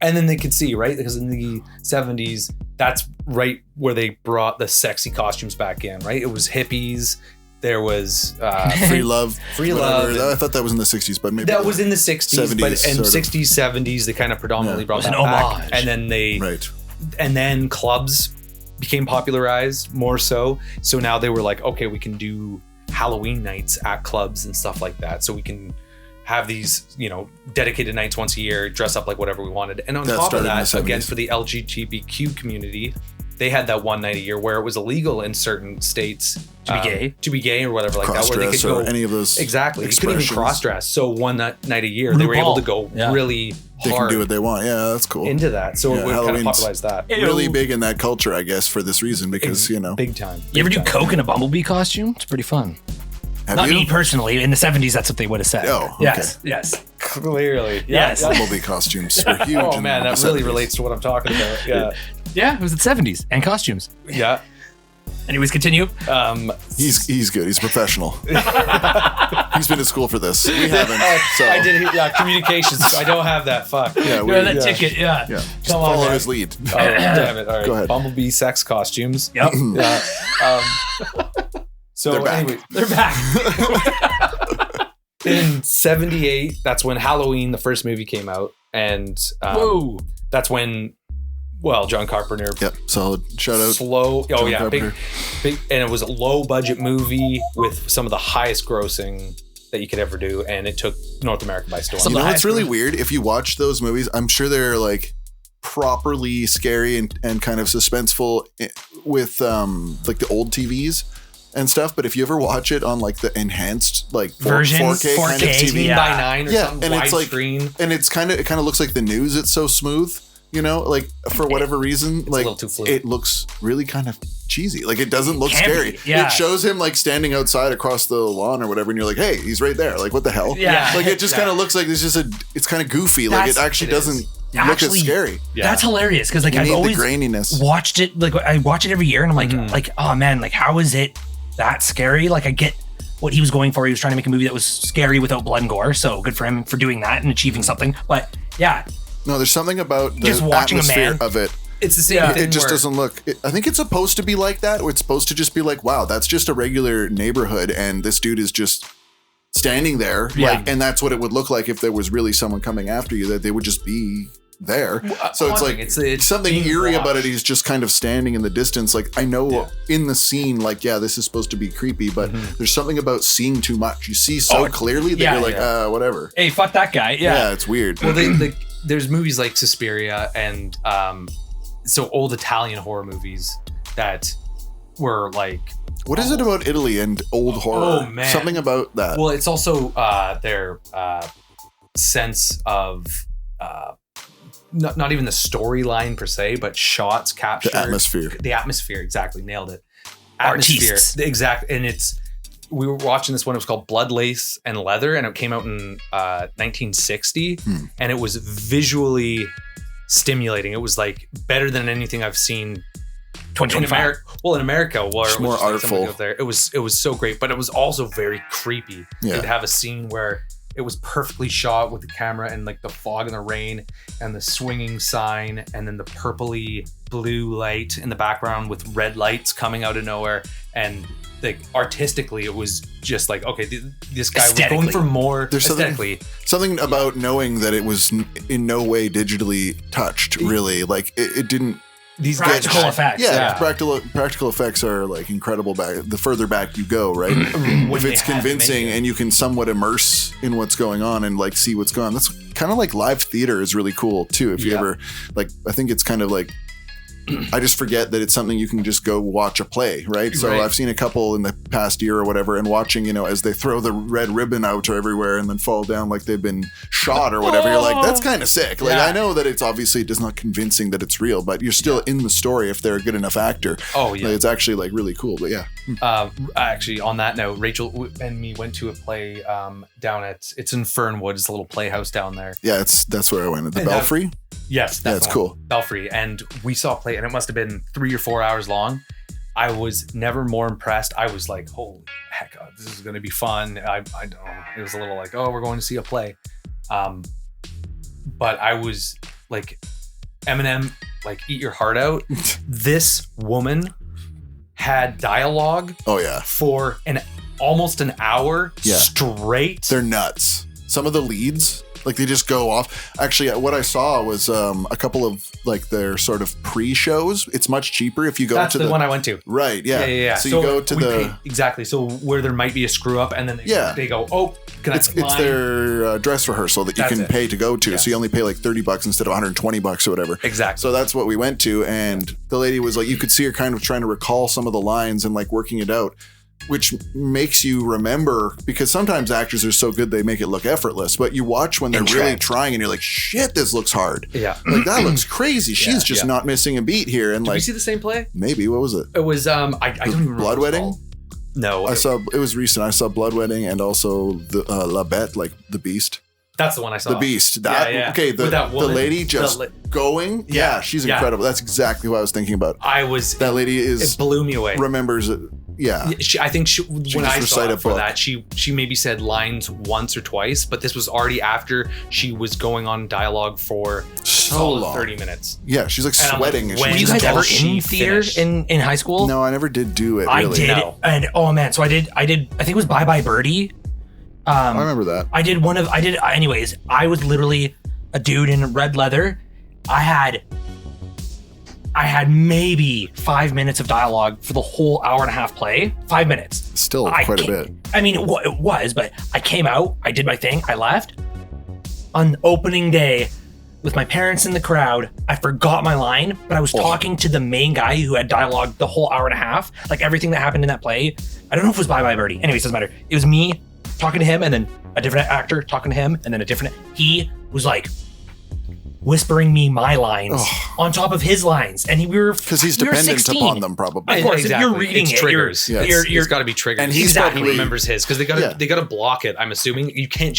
and then they could see, right? Because in the 70s, that's right where they brought the sexy costumes back in, right? It was hippies There was Free Love. Free whatever. Love. I thought that was in the 60s, but maybe That was in the 60s, 70s, but in sort of. 60s, 70s, they kind of predominantly brought It was that an back. homage. And then right. and then clubs became popularized more so. So now they were like, okay, we can do Halloween nights at clubs and stuff like that. So we can have these, dedicated nights once a year, dress up like whatever we wanted. And on That top of started in that, the 70s. again, for the LGBTQ community, they had that one night a year where it was illegal in certain states to be gay or whatever like that, where they could Cross-dress or go any of those exactly. You couldn't even expressions. cross-dress. So one night a year, they were able to go really They can hard do what they want. Yeah, that's cool. into that. So Yeah, we kind of Halloween's popularized that. really big in that culture, I guess, for this reason, because, Big time. You ever Big do time. coke in a bumblebee costume? It's pretty fun. have Not you? me personally. In the 70s, that's what they would have said. Oh, okay. Yes. Clearly. Yes. Bumblebee costumes were huge. Oh in man, the that really 70s. relates to what I'm talking about. Yeah. Yeah, it was the 70s. And costumes. Yeah. Anyways, continue. He's good. He's a professional. He's been to school for this. We haven't. So I did communications. I don't have that. Fuck. Yeah, we, No, that yeah. ticket, yeah. Yeah. Just Come on, follow man. his lead. Oh, damn it. All right. Go ahead. Bumblebee sex costumes. Yep. Yeah. So They're back. anyway, They're back. in 78, that's when Halloween, the first movie, came out. And Whoa. that's when, John Carpenter Yep. Solid. Shout out. slow. Oh John yeah, Carpenter. big, and it was a low budget movie with some of the highest grossing that you could ever do, and it took North America by storm. Some You of know the what's highest really gross- weird? If you watch those movies, I'm sure they're like properly scary and kind of suspenseful with like the old TVs and stuff. But if you ever watch it on like the enhanced like Versions, 4K kind of 4K, TV, yeah. 9 or Yeah, something, and it's like- widescreen. and it kind of looks like the news. It's so smooth, like for whatever reason, like little too fluid. it looks really kind of cheesy. Like it doesn't look Can be, scary. yeah. It shows him like standing outside across the lawn or whatever, and you're like, hey, he's right there. Like what the hell? Yeah. Like it just kind of looks like it's kind of goofy. Like it actually it is. doesn't look Actually, as scary. Yeah. That's hilarious because like You I've need the always graininess. watched it. Like I watch it every year, and I'm like, Mm-hmm. oh man, like how is it that scary? Like I get what he was going for. He was trying to make a movie that was scary without blood and gore. So good for him for doing that and achieving something. But yeah, No, there's something about the Just watching a atmosphere man- of it. It's the same thing. It just where- doesn't look. I think it's supposed to be like that. It's supposed to just be like, wow, that's just a regular neighborhood, and this dude is just standing there. Yeah. Like, and that's what it would look like if there was really someone coming after you. That they would just be there. So it's haunting. like It's something being eerie about it. watched. He's just kind of standing in the distance. Like I know in the scene, like this is supposed to be creepy, but there's something about seeing too much. You see so clearly that yeah, you're like, whatever. hey, fuck that guy. Yeah, it's weird. Well, there's movies like Suspiria and so old Italian horror movies that were like. What is it about Italy and old horror? Oh, man. Something about that. Well, it's also their sense of not even the storyline per se, but shots captured. The atmosphere. The atmosphere, exactly, nailed it. Artistes. Exactly, and we were watching this one. It was called Blood, Lace, and Leather, and it came out in 1960, and it was visually stimulating. It was like better than anything I've seen. In 2025. America, in America, where It's it was more just like somebody artful. out there, it was so great, but it was also very creepy. Yeah. You'd have a scene where it was perfectly shot with the camera and like the fog and the rain and the swinging sign and then the purpley blue light in the background with red lights coming out of nowhere, and like artistically it was just like, okay, this guy was going Aesthetically. for more. There's Aesthetically, something about knowing that it was in no way digitally touched, really. Like it didn't. these Practical guys, effects. Yeah, practical effects are like incredible. The further back you go, right? If they it's had to make convincing it. and you can somewhat immerse in what's going on and like see what's going on, that's kind of like live theater is really cool too. If you Yeah. ever like, I think it's kind of like. I just forget that it's something you can just go watch a play, right? So Right. I've seen a couple in the past year or whatever, and watching, as they throw the red ribbon out everywhere and then fall down like they've been shot or whatever. You're like, that's kind of sick. Like, Yeah. I know that it's obviously just not convincing that it's real, but you're still in the story if they're a good enough actor. Oh, yeah. Like, it's actually like really cool. But yeah, Actually, on that note, Rachel and me went to a play down it's in Fernwood. It's a little playhouse down there. yeah, that's where I went. At the And that- Belfry. Yes, Yeah, that's it's the one. cool. Belfry, and we saw a play, and it must have been 3 or 4 hours long. I was never more impressed. I was like, "Holy heck, this is going to be fun." I don't know. It was a little like, "Oh, we're going to see a play," but I was like, Eminem, like, eat your heart out. This woman had dialogue Oh yeah, for an almost an hour Yeah. straight. They're nuts. Some of the leads, like they just go off. Actually, what I saw was a couple of like their sort of pre-shows. It's much cheaper if you go That's to the one I went to. Right, yeah. Yeah. So you go to we the pay- exactly. So where there might be a screw up, and then they go, oh, can it's I? their dress rehearsal that you That's can it. pay to go to. Yeah. So you only pay like $30 instead of $120 or whatever. Exactly. So that's what we went to, and the lady was like, you could see her kind of trying to recall some of the lines and like working it out, which makes you remember, because sometimes actors are so good they make it look effortless, but you watch when they're really trying and you're like, shit, this looks hard. Yeah. Like that looks crazy. She's just not missing a beat here. And Did like, you see the same play? maybe, what was it? It was I don't even remember. Blood what it's Wedding? called. No, I saw, it was recent. I saw Blood Wedding and also the La Bête, like the Beast. that's the one I saw. The Beast. That, Yeah. Okay, With that the woman, lady just going. Yeah, she's incredible. That's exactly what I was thinking about. That lady it blew me away. remembers it. Yeah. I think when just I saw recite a it for book. that, she maybe said lines once or twice, but this was already after she was going on dialogue for So solid long. 30 minutes. Yeah, she's like And I'm like, sweating. and when Were she's you guys just- ever she in theater finished. in high school? No, I never did do it. I Really. did, No. and oh man, so I did. I think it was Bye Bye Birdie. I remember that. Anyways, I was literally a dude in red leather. I had maybe 5 minutes of dialogue for the whole hour and a half play. 5 minutes. Still I quite a can't- bit. I mean, it was, but I came out, I did my thing, I left. On opening day, with my parents in the crowd, I forgot my line, but I was talking to the main guy who had dialogue the whole hour and a half, like everything that happened in that play. I don't know if it was Bye Bye Birdie. Anyways, doesn't matter. It was me talking to him, and then a different actor talking to him, and then a different. He was like whispering me my lines on top of his lines, and we were Because he's we were dependent 16. upon them, probably. Of course, if you're Exactly. reading It's it, triggers. Yeah, It's got to be triggers. And he's Exactly. He remembers his because they Yeah. got to block it. I'm assuming you can't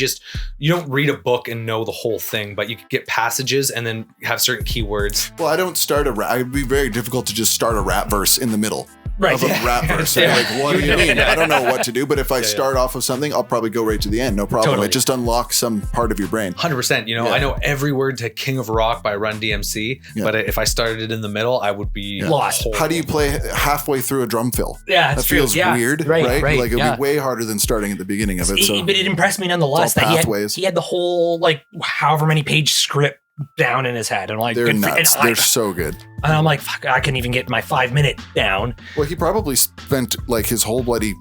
you don't read a book and know the whole thing, but you could get passages and then have certain keywords. Well, I don't start a rap. It'd be very difficult to just start a rap verse in the middle Right. of a rap verse. And like, what do you mean? I don't know what to do, but if I start off of something, I'll probably go right to the end. No problem. Totally. It just unlocks some part of your brain. 100%. You know, Yeah. I know every word to King of Rock by Run DMC, Yeah. but if I started it in the middle, I would be Lost. How do you play halfway through a drum fill? Yeah, That that's true. feels Yeah. weird, Right, right? right, Like it'd yeah. be way harder than starting at the beginning of it. So But it impressed me nonetheless It's all that pathways. he had the whole like however many page script down in his head. And like, they're good for- nuts. and They're so good. I'm like, fuck, I couldn't even get my 5 minute down. Well, he probably spent like his whole bloody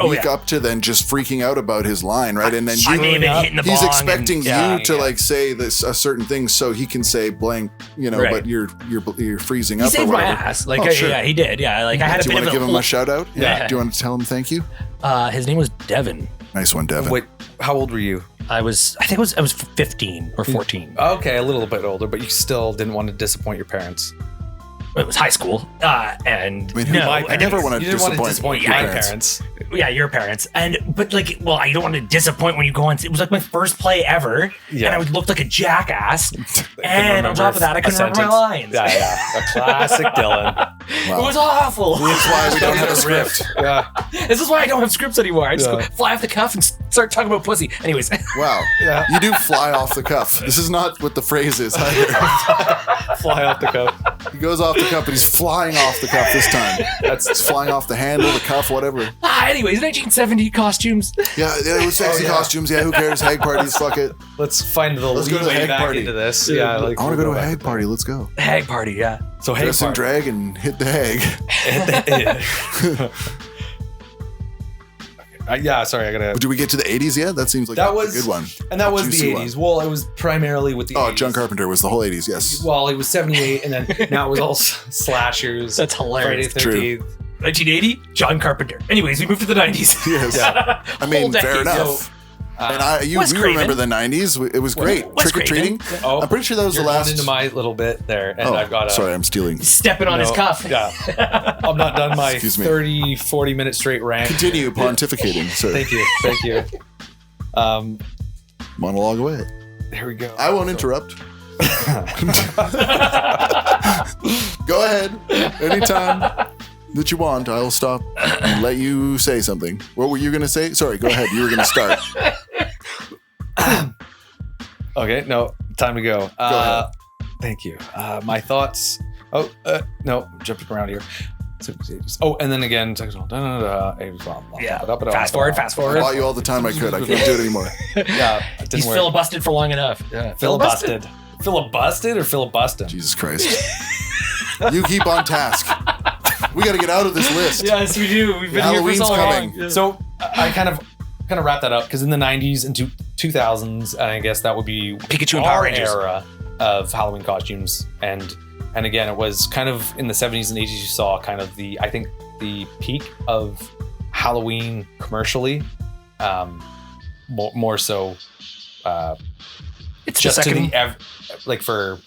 week up to then just freaking out about his line, right? And then I may have been hitting the he's bong expecting and- yeah, you to like say this a certain thing so he can say blank, you know, Right. but you're freezing He up or saved my whatever. ass. Like, Oh, sure. yeah, he did. Yeah, like I had a Do you bit want of to give him whole- a shout out? Yeah. Do you want to tell him thank you? His name was Devin. Nice one, Devin. Wait, how old were you? I think I was 15 or 14. Okay, a little bit older, but you still didn't want to disappoint your parents. It was high school. And I mean, no, I never want to You didn't want to disappoint disappoint your my parents. parents. Yeah, your parents. But like, well, I don't want to disappoint when you go on. It was like my first play ever, Yeah. and I looked like a jackass. And on top of that, I couldn't remember my lines. Yeah, a classic Dylan. It was awful. That's why we don't have a script. Yeah, This is why I don't have scripts anymore. I just Yeah. go fly off the cuff and start talking about pussy. Anyways, Wow. Yeah. You do fly off the cuff. This is not what the phrase is either. fly off the cuff. He goes off the cuff, but he's flying off the cuff this time. It's flying off the handle, the cuff, whatever. anyways, 1970 costumes. Yeah, it was sexy costumes. Yeah, who cares? Hag parties, fuck it. Let's find the Let's go to the leeway hag back party. into this. Yeah, like, I want to go to a back. hag party. Let's go. Hag party, yeah. So hag Dress in party. drag and hit the hag. Yeah, sorry, I gotta. Did we get to the 80s yet? That seems like That a was good one. and that was Juicy the one. 80s. Well, it was primarily with the Oh, 80s. John Carpenter was the whole 80s, yes. Well, it was 78, and then now it was all slashers. That's hilarious. Friday 13th. 1980, John Carpenter. Anyways, we moved to the 90s. Yes. Yeah. I mean, Whole fair decade. enough. And you Wes remember Craven. the 90s. It was great. Wes Trick or treating. Oh, I'm pretty sure that was you're the last. going into my little bit there, and Oh, I've got a. sorry, I'm stealing. Stepping on his cuff. Yeah. I'm not done my Excuse me. 30, 40 minute straight rant. Continue pontificating, sir. Thank you. Monologue away. There we go. I won't interrupt. Go ahead. Anytime that you want, I'll stop and let you say something. What were you going to say? Sorry, go ahead. You were going to start. Okay, no, time to go. ahead. Thank you. My thoughts. No, jumping around here. Oh, and then again, Fast forward. I bought you all the time I could. I can't do it anymore. Yeah, it didn't He's work. filibusted for long enough. Yeah. Filibusted or filibusted? Jesus Christ. You keep on task. We got to get out of this list. Yes, we do. We've been Halloween's here for so coming. long. So I kind of wrap that up because in the 90s and 2000s, I guess that would be Pikachu and our Power Rangers. era of Halloween costumes, and again, it was kind of in the 70s and 80s. You saw kind of the peak of Halloween commercially, more so. It's Just the to second. for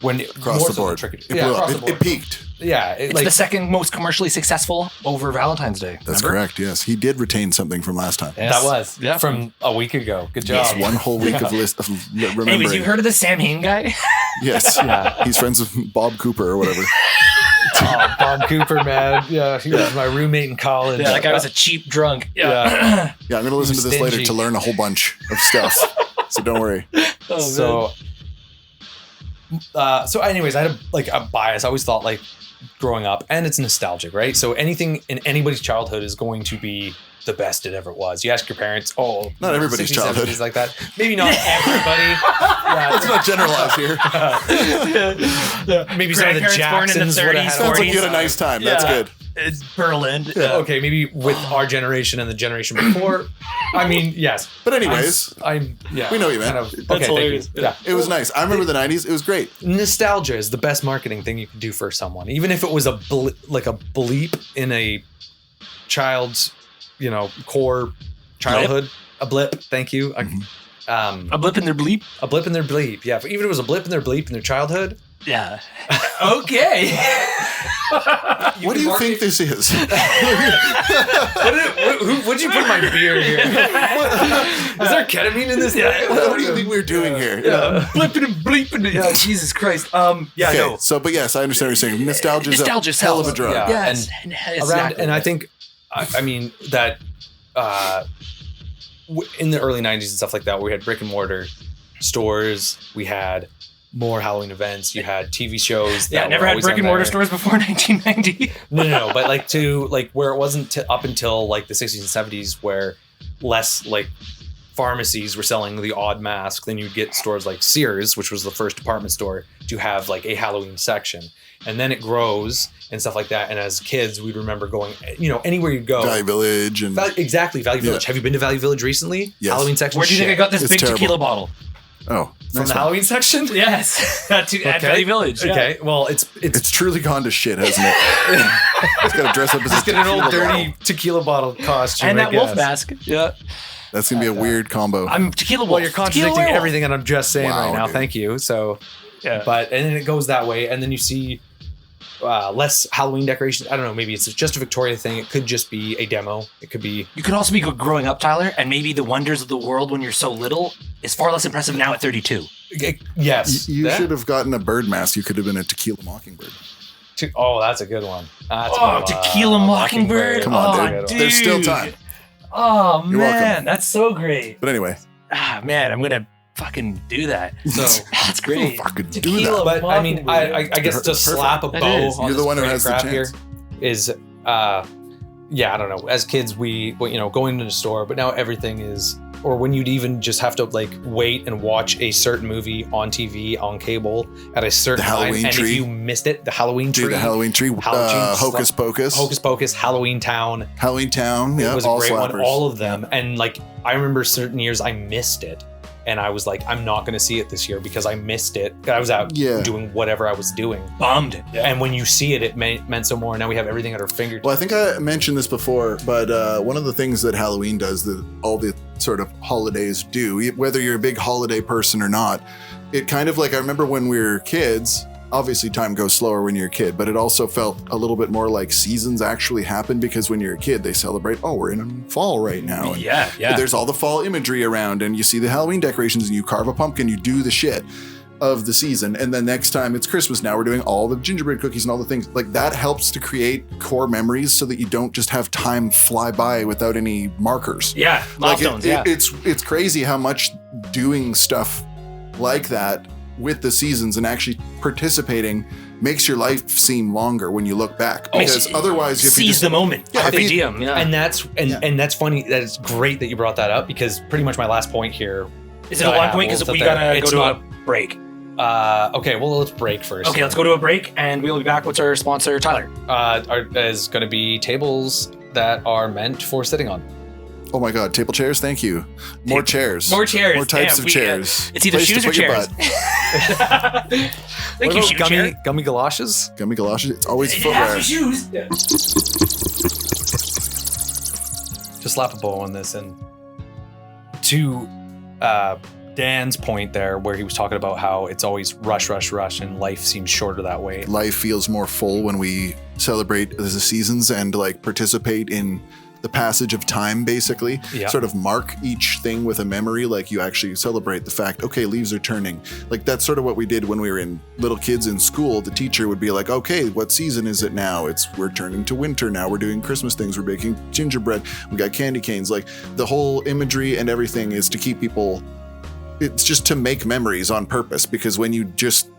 when Across more the so board. trick or- It, yeah, blew across up. the It board. peaked. Yeah, It's the second most commercially successful over Valentine's Day. That's remember? correct. Yes. He did retain something from last time. Yes. That was Yeah. from a week ago. Good job. Yes, one whole week of list of remembering. Anyways, you heard of the Sam Hain guy? Yes. He's friends with Bob Cooper or whatever. Oh, Bob Cooper, man. Yeah, he was my roommate in college. Yeah, that guy was a cheap drunk. Yeah. Yeah, I'm going to listen to this later Stingy. to learn a whole bunch of stuff. So don't worry. So anyways, I had a bias. I always thought growing up, and it's nostalgic, right? So anything in anybody's childhood is going to be the best it ever was. You ask your parents, Not everybody's 60s, childhood. 70s like that. Maybe not everybody. Let's not generalize here. Maybe some of the Grandparents born in the Jacksons would 30s, have Sounds like you 40s. had a nice time. That's good. It's Berlin. Okay, maybe with our generation and the generation before. I mean, yes. But anyways, Yeah. we know what you meant. Okay, That's thank you. hilarious. Yeah. it was nice. I remember the 90s. It was great. Nostalgia is the best marketing thing you can do for someone, even if it was a bleep in a child's, core childhood. A blip. Thank you. A blip in their bleep? A blip in their bleep. Yeah. Even if it was a blip in their bleep in their childhood. Yeah. Okay. What do you think this is? What'd you put in my beer here? Is there ketamine in this? What do you think we're doing here? Blipping and bleeping. Yeah, Jesus Christ. Yeah, Okay, no. So, but yes, I understand what you're saying. Nostalgia's Nostalgia's a hell of a hell. drug. Yeah. Yes. And I think, I mean, that in the early 90s and stuff like that, we had brick and mortar stores, we had more Halloween events, you had TV shows. Yeah, that never were had always brick on and mortar there. stores before 1990. No, but where it wasn't up until the 60s and 70s where less pharmacies were selling the odd mask, then you'd get stores like Sears, which was the first department store to have a Halloween section. And then it grows and stuff like that. And as kids, we'd remember going, anywhere you go. Value Village and Value Village. Have you been to Value Village recently? Yes. Halloween section. Where do you think I got this It's big terrible. tequila bottle? oh, from nice the one. Halloween section? Yes. At Valley Village. Yeah. Okay. Well, it's It's truly gone to shit, hasn't it? It's got to dress up as a get an old tequila dirty bottle. tequila bottle costume. And I that wolf guess. mask. Yeah. That's gonna be a weird combo. I'm tequila wolf. Well, you're contradicting Tequila werewolf. everything that I'm just saying Wow, right now. dude. Thank you. So, Yeah. and then it goes that way, and then you see less Halloween decorations. I don't know. Maybe it's just a Victoria thing. It could just be a demo. It could be. You could also be growing up, Tyler, and maybe the wonders of the world when you're so little is far less impressive now at 32. Yes. You That- should have gotten a bird mask. You could have been a tequila mockingbird. Oh, that's a good one. That's a Oh, good one. Tequila Mockingbird. Come on, Oh, dude. dude. There's still time. Oh, You're man. welcome. That's so great. But anyway, Man, I'm going to fucking do that. So that's great. fucking do Tequila that. But I mean, I guess to Perfect. slap a That bow is. on You're the this one who great has the craft chance. here is, I don't know. As kids, we going to the store, but now everything is, or when you'd even just have to wait and watch a certain movie on TV on cable at a certain The Halloween time, and tree. if you missed it, the Halloween tree, Dude, the Halloween tree, Halloween Hocus stuff. Pocus, Hocus Pocus, Halloween Town. Halloween Town, yeah, It was a all great slappers. one. All of them, and I remember certain years I missed it. And I was I'm not going to see it this year because I missed it. I was out Yeah. doing whatever I was doing. Bummed. And when you see it, it meant so more. Now we have everything at our fingertips. Well, I think I mentioned this before, but one of the things that Halloween does that all the sort of holidays do, whether you're a big holiday person or not, it kind of I remember when we were kids, obviously time goes slower when you're a kid, but it also felt a little bit more like seasons actually happen because when you're a kid, they celebrate, we're in fall right now. And Yeah. there's all the fall imagery around and you see the Halloween decorations and you carve a pumpkin, you do the shit of the season. And then next time it's Christmas, now we're doing all the gingerbread cookies and all the things that helps to create core memories so that you don't just have time fly by without any markers. Yeah. Milestones. It's crazy how much doing stuff like that with the seasons and actually participating makes your life seem longer when you look back. Because otherwise, if you seize just the moment. Yeah, if you- Carpe diem. Yeah. And that's funny. That is great that you brought that up, because pretty much my last point here. Is it a long point? Because we gotta go to a break. Okay, well, let's break first. Okay, let's go to a break, and we'll be back. What's our sponsor, Tyler? Is going to be tables that are meant for sitting on. Oh my God, table chairs, thank you. More chairs. More chairs. More types Damn, of chairs. It's either Place to shoes or put your chairs. butt. Thank you, shoe chair. Gummy galoshes? Gummy galoshes, it's always It footwear. has shoes. Yeah. Just slap a bow on this. And to Dan's point there, where he was talking about how it's always rush, and life seems shorter that way. Life feels more full when we celebrate the seasons and like participate in the passage of time, basically. Yeah. Sort of mark each thing with a memory, like you actually celebrate the fact, okay, leaves are turning. Like that's sort of what we did when we were little kids in school. The teacher would be like, okay, what season is it now? We're turning to winter now. We're doing Christmas things. We're baking gingerbread. We got candy canes. Like the whole imagery and everything is to keep people, it's just to make memories on purpose, because when you just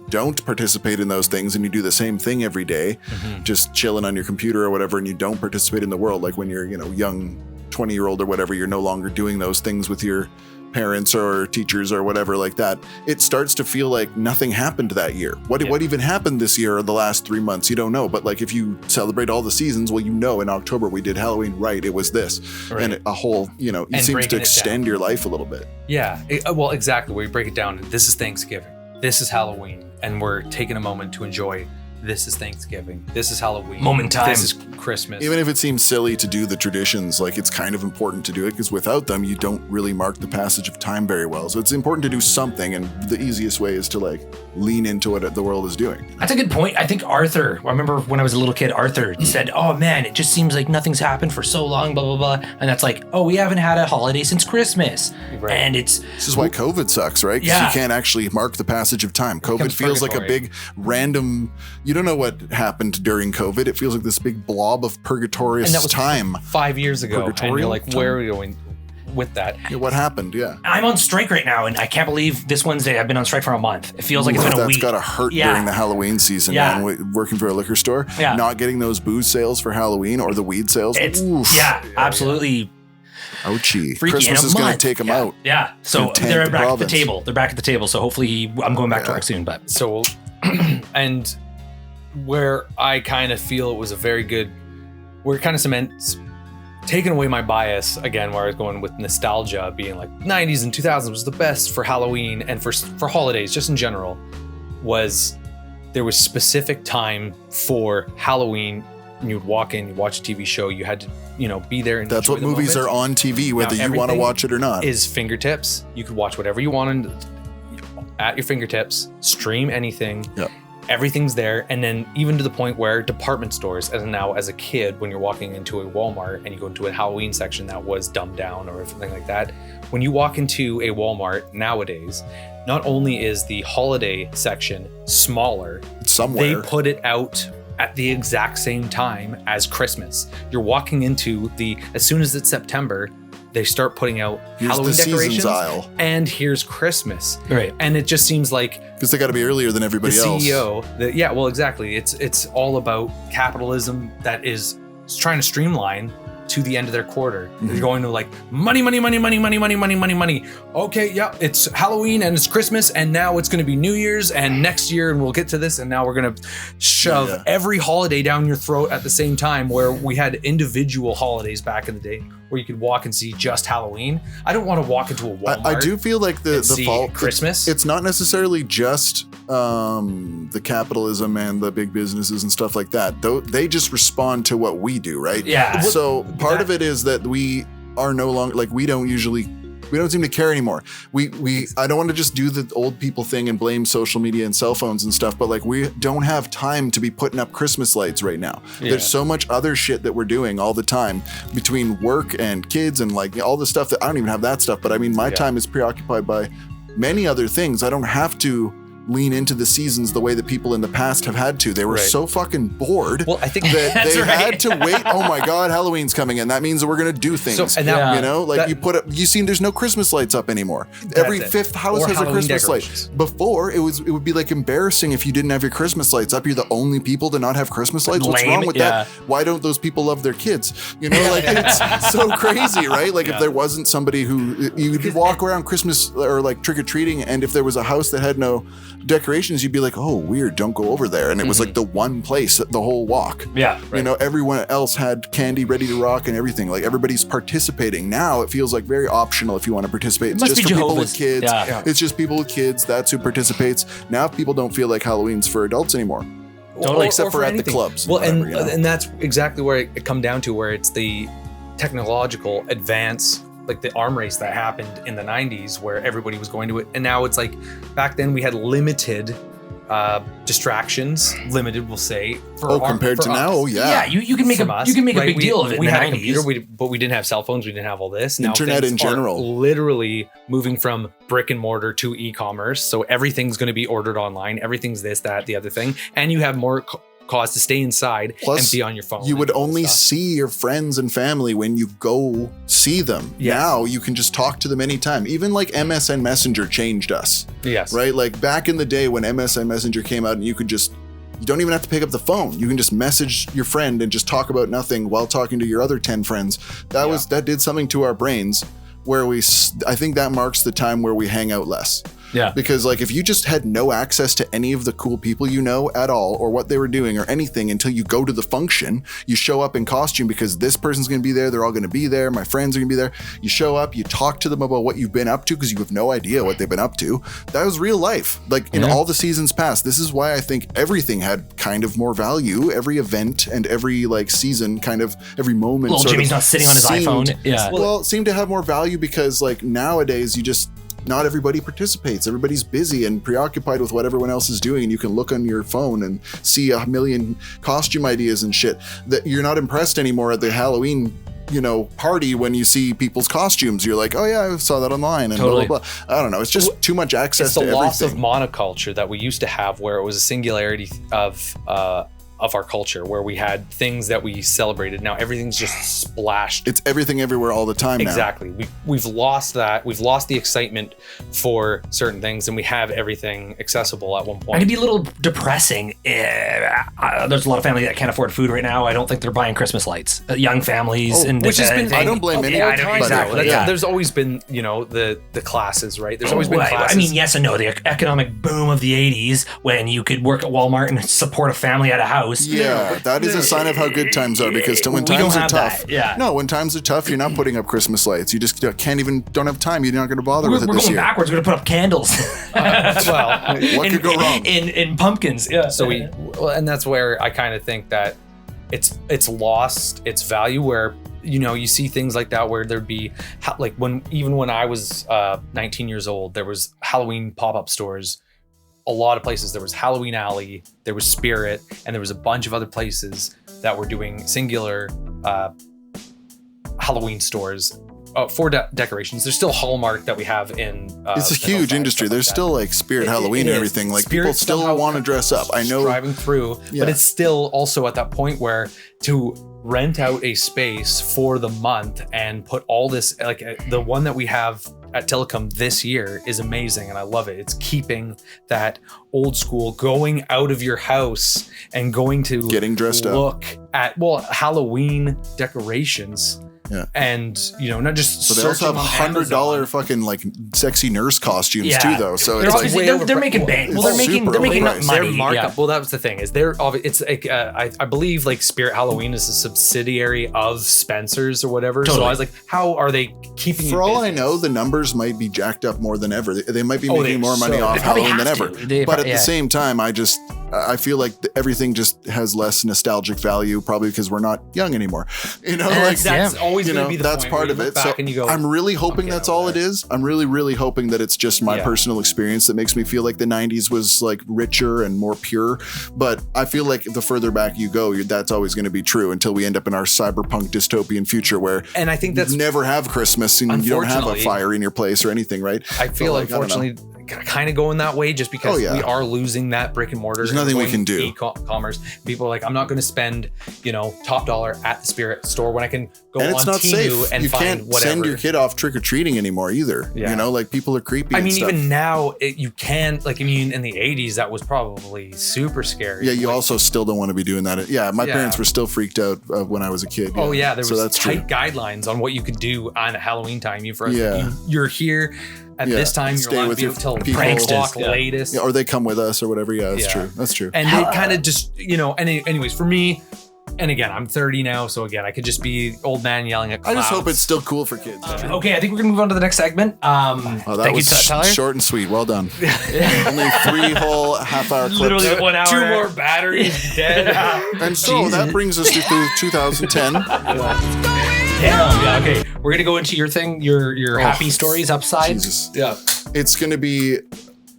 don't participate in those things and you do the same thing every day, just chilling on your computer or whatever, and you don't participate in the world, like when you're, young 20-year-old or whatever, you're no longer doing those things with your parents or teachers or whatever like that, it starts to feel like nothing happened that year. What even happened this year or the last 3 months? You don't know. But like if you celebrate all the seasons, well, in October we did Halloween, right? It was this. Right. And a whole, it seems to extend your life a little bit. Yeah, well, exactly. We break it down. This is Thanksgiving. This is Halloween. And we're taking a moment to enjoy. This is Thanksgiving. This is Halloween. Moment in time. This is Christmas. Even if it seems silly to do the traditions, like it's kind of important to do it, because without them, you don't really mark the passage of time very well. So it's important to do something, and the easiest way is to like lean into what the world is doing. That's a good point. I think Arthur, I remember when I was a little kid, Arthur said, oh man, it just seems like nothing's happened for so long, blah, blah, blah. And that's like, oh, we haven't had a holiday since Christmas. Right. And This is why COVID sucks, right? 'Cause Yeah. you can't actually mark the passage of time. COVID becomes feels like a purgatory. big random, you don't know what happened during COVID. It feels like this big blob of purgatorious And that was time. 5 years ago. And you're Purgatorial like, time. where are we going with that? Yeah, what happened? Yeah. I'm on strike right now, and I can't believe this Wednesday I've been on strike for a month. It feels like it's been a That's week. gotta hurt Yeah. during the Halloween season, Yeah. man. Working for a liquor store, Yeah. not getting those booze sales for Halloween or the weed sales. It's Oof. absolutely Ouchie. freaky. Christmas in a is going month. to take them yeah. out. Yeah. So Gonna tank they're the back at the province. table. They're back at the table. So hopefully I'm going back to Yeah. work soon. But So, and where I kind of feel it was a very good, where it kind of taking away my bias again, where I was going with nostalgia, being like 90s and 2000s was the best for Halloween and for holidays, just in general, was there was specific time for Halloween. And you'd walk in, you watch a TV show, you had to, be there. And That's enjoy what the movies moment. are on TV, whether Now, you want to everything watch it or not. Is fingertips. You could watch whatever you want at your fingertips, stream anything. Yep. Everything's there. And then even to the point where department stores, as now as a kid, when you're walking into a Walmart and you go into a Halloween section that was dumbed down or something like that, when you walk into a Walmart nowadays, not only is the holiday section smaller, Somewhere. they put it out at the exact same time as Christmas. You're walking into as soon as it's September, they start putting out Here's Halloween the seasons decorations, aisle. and here's Christmas. right. And it just seems like Because they got to be earlier than the everybody else. CEO, exactly. It's all about capitalism that is trying to streamline to the end of their quarter. They're going to like money. Okay, yeah, it's Halloween and it's Christmas, and now it's going to be New Year's and next year, and we'll get to this, and now we're going to shove every holiday down your throat at the same time, where we had individual holidays back in the day where you could walk and see just Halloween. I don't want to walk into a Walmart. I do feel like the see fault Christmas. It's not necessarily just the capitalism and the big businesses and stuff like that. Though they just respond to what we do, right? Yeah. So part of it is that we are no longer like we don't seem to care anymore. I don't want to just do the old people thing and blame social media and cell phones and stuff, but like we don't have time to be putting up Christmas lights right now. Yeah. There's so much other shit that we're doing all the time between work and kids and like all the stuff that I don't even have that stuff, but I mean my time is preoccupied by many other things. I don't have to lean into the seasons the way that people in the past have had to. They were so fucking bored. Well, I think that they had to wait. Oh my God, Halloween's coming, and that means that we're gonna do things. So, and that, you know, like you put up. You seen? There's no Christmas lights up anymore. Every fifth house Or has a Halloween Christmas light. Before it would be like embarrassing if you didn't have your Christmas lights up. You're the only people to not have Christmas lights. What's wrong with that? Why don't those people love their kids? You know, like it's so crazy, right? Like if there wasn't somebody who you'd walk around Christmas or like trick or treating, and if there was a house that had no decorations, you'd be like, oh, weird, don't go over there. And it was like the one place the whole walk. Yeah. You know, everyone else had candy ready to rock and everything. Like everybody's participating. Now it feels like very optional if you want to participate. It's just for people with kids. It's just people with kids. That's who participates. Now people don't feel like Halloween's for adults anymore. Totally. Except for at the clubs. Well, whatever, and that's exactly where it come down to, where it's the technological advance, like the arm race that happened in the 90s where everybody was going to it. And now it's like, back then we had limited distractions, we'll say. Compared to now? Oh, yeah. Yeah, you can make a big deal of it we in the had 90s. a computer, but we didn't have cell phones, we didn't have all this. Now Internet in general. Literally moving from brick and mortar to e-commerce. So everything's going to be ordered online. Everything's this, that, the other thing. And you have more cause to stay inside and be on your phone. You would only see your friends and family when you go see them. Yes. Now you can just talk to them anytime. Even like MSN Messenger changed us. Yes. Right? Like back in the day when MSN Messenger came out and you don't even have to pick up the phone. You can just message your friend and just talk about nothing while talking to your other 10 friends. That did something to our brains where I think that marks the time where we hang out less. Yeah. Because like if you just had no access to any of the cool people you know at all, or what they were doing or anything until you go to the function, you show up in costume because this person's going to be there, they're all going to be there, my friends are going to be there. You show up, you talk to them about what you've been up to because you have no idea what they've been up to. That was real life. Like in all the seasons past, this is why I think everything had kind of more value. Every event and every like season, kind of every moment. Little Jimmy's not sitting on his iPhone. Yeah. Well, it seemed to have more value because like nowadays not everybody participates. Everybody's busy and preoccupied with what everyone else is doing. And you can look on your phone and see a million costume ideas and shit that you're not impressed anymore at the Halloween, party when you see people's costumes. You're like, oh yeah, I saw that online and blah, blah, blah. I don't know. It's just too much access to everything. It's the loss of monoculture that we used to have, where it was a singularity of our culture, where we had things that we celebrated. Now everything's just splashed. It's everything everywhere all the time now. Exactly. We've lost that. We've lost the excitement for certain things, and we have everything accessible at one point. It'd be a little depressing. There's a lot of family that can't afford food right now. I don't think they're buying Christmas lights. Young families, which has been. I don't blame any. Exactly. There's always been, the classes, right? There's always been classes. I mean, yes and no. The economic boom of the 80s, when you could work at Walmart and support a family at a house. Yeah, that is a sign of how good times are, because when times are tough, when times are tough, you're not putting up Christmas lights. You just don't have time. You're not going to bother with it this year. We're going backwards. We're going to put up candles. What could go wrong? In pumpkins. Yeah. So and that's where I kind of think that it's lost its value, where you see things like that, where there'd be like when I was 19 years old, there was Halloween pop-up stores. A lot of places. There was Halloween Alley, there was Spirit, and there was a bunch of other places that were doing singular Halloween stores for decorations. There's still Hallmark that we have in. It's a huge industry. There's still like Spirit Halloween and everything. Like people still want to dress up. I know. Driving through, but it's still also at that point where to rent out a space for the month and put all this, like the one that we have at Telecom this year is amazing, and I love it. It's keeping that old school, going out of your house and getting dressed up, at Halloween decorations. Yeah. And not just so they also have $100 fucking like sexy nurse costumes too, though. So they're making bank. Well, they're making money. Their markup. Well, that was the thing, is it's like I believe like Spirit Halloween is a subsidiary of Spencer's or whatever. Totally. So I was like, how are they keeping? For all I know, the numbers might be jacked up more than ever. They might be making more money off Halloween than ever. But at the same time, I feel like everything just has less nostalgic value, probably because we're not young anymore. That's always going to be the that's point part of it. So I'm really hoping that's all it is. I'm really, really hoping that it's just my personal experience that makes me feel like the 90s was like richer and more pure. But I feel like the further back you go, that's always going to be true until we end up in our cyberpunk dystopian future where I think that's you never have Christmas and you don't have a fire in your place or anything, right? I feel unfortunately kind of going that way just because Oh, yeah. we are losing that brick and mortar. There's nothing we going can do. E-commerce. People are like, I'm not going to spend, top dollar at the Spirit store when I can go And on it's not Temu safe. and You find can't whatever. send your kid off trick-or-treating anymore either. Yeah. Like people are creepy I and mean, stuff. even now, you can, in the 80s, that was probably super scary. Yeah, you Like, also still don't want to be doing that. Yeah, my parents were still freaked out when I was a kid. Oh yeah, there So was that's tight true. guidelines on what you could do on Halloween time. Yeah. You're here at Yeah, this time. stay You're allowed with to be your up till people. 10 o'clock Yeah. latest. Yeah, or they come with us or whatever. Yeah, that's Yeah. true. That's true. And they kind of just, anyways, for me, and again, I'm 30 now, so again, I could just be old man yelling at I clouds. just hope it's still cool for kids. Okay, I think we're gonna move on to the next segment. Oh, that Thank was you, Tyler. short and sweet. Well done. Only 3 whole half-hour clips. Literally 1 hour. 2 more batteries dead. And so that brings us to 2010. Yeah, okay. We're gonna go into your thing, your happy stories upside. Jesus. Yeah. It's going to be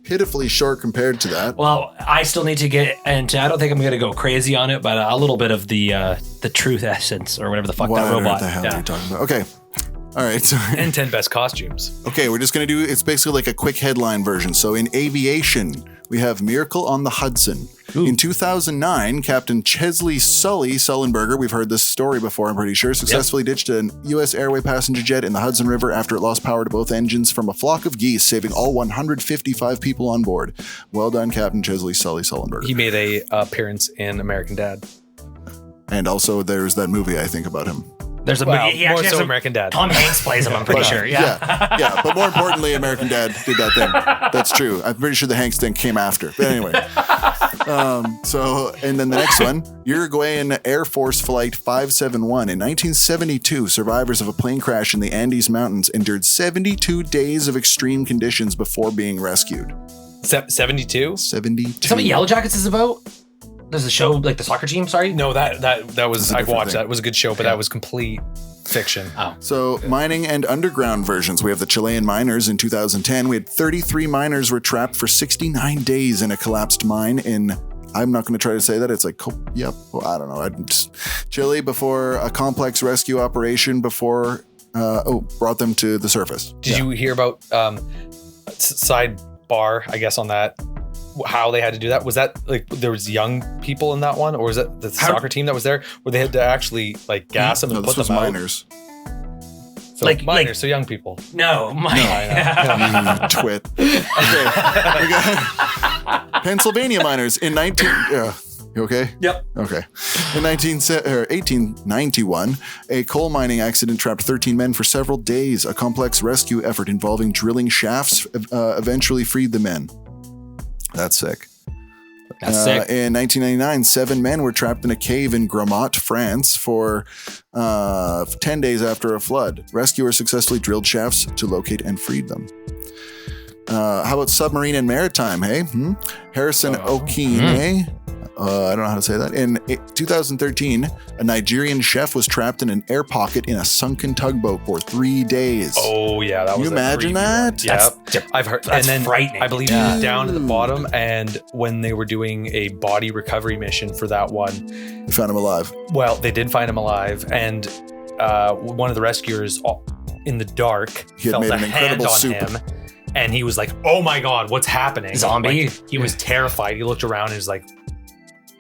pitifully short compared to that. Well, I still need to get into. I don't think I'm gonna go crazy on it, but a little bit of the truth essence or whatever the fuck that What robot. the hell Yeah. are you talking about? Okay. All right. So, And 10 best costumes. okay, we're just going to do, it's basically like a quick headline version. So in aviation, we have Miracle on the Hudson. In 2009, Captain Chesley Sullenberger, we've heard this story before, I'm pretty sure, successfully ditched a U.S. Airway passenger jet in the Hudson River after it lost power to both engines from a flock of geese, saving all 155 people on board. Well done, Captain Chesley Sullenberger. He made a appearance in American Dad. And also there's that movie, I think, about him. There's a Well, movie. He more actually has so a- American Dad. Tom Hanks plays him. I'm pretty sure. Yeah. yeah. But more importantly, American Dad did that thing. That's true. I'm pretty sure the Hanks thing came after. But anyway. And then the next one, Uruguayan Air Force Flight 571. In 1972, survivors of a plane crash in the Andes Mountains endured 72 days of extreme conditions before being rescued. 72? 72. Is that what Yellow Jackets is about? There's a show like the soccer team. Sorry. No, that was, a I different watched thing. that. It was a good show, but that was complete fiction. Oh. So mining and underground versions. We have the Chilean miners in 2010. We had 33 miners were trapped for 69 days in a collapsed mine in, I'm not going to try to say that. It's like, well, I don't know. Chile before a complex rescue operation brought them to the surface. Did you hear about sidebar, I guess, on that? How they had to do that? Was that like there was young people in that one, or was it the soccer team that was there, where they had to actually like gas them No, and this put was them miners. out? So minors, so young people. No, You twit. Okay. We got Pennsylvania miners in 19... you okay? Yep. Okay. In 1891, a coal mining accident trapped 13 men for several days. A complex rescue effort involving drilling shafts eventually freed the men. That's sick. That's sick. In 1999, 7 men were trapped in a cave in Grammont, France for 10 days after a flood. Rescuers successfully drilled shafts to locate and freed them. How about submarine and maritime, hey? Harrison Okene. I don't know how to say that. In 2013, a Nigerian chef was trapped in an air pocket in a sunken tugboat for 3 days. Oh yeah, that was. You imagine a creepy that? one. Yep. I've heard. That's and then frightening. I believe Yeah. he was down at the bottom, and when they were doing a body recovery mission for that one, We found him alive. well, they did find him alive, and one of the rescuers in the dark He had felt made a an hand incredible on soup. him, and he was like, "Oh my god, what's happening?" Zombie? Like, he was terrified. He looked around and was like.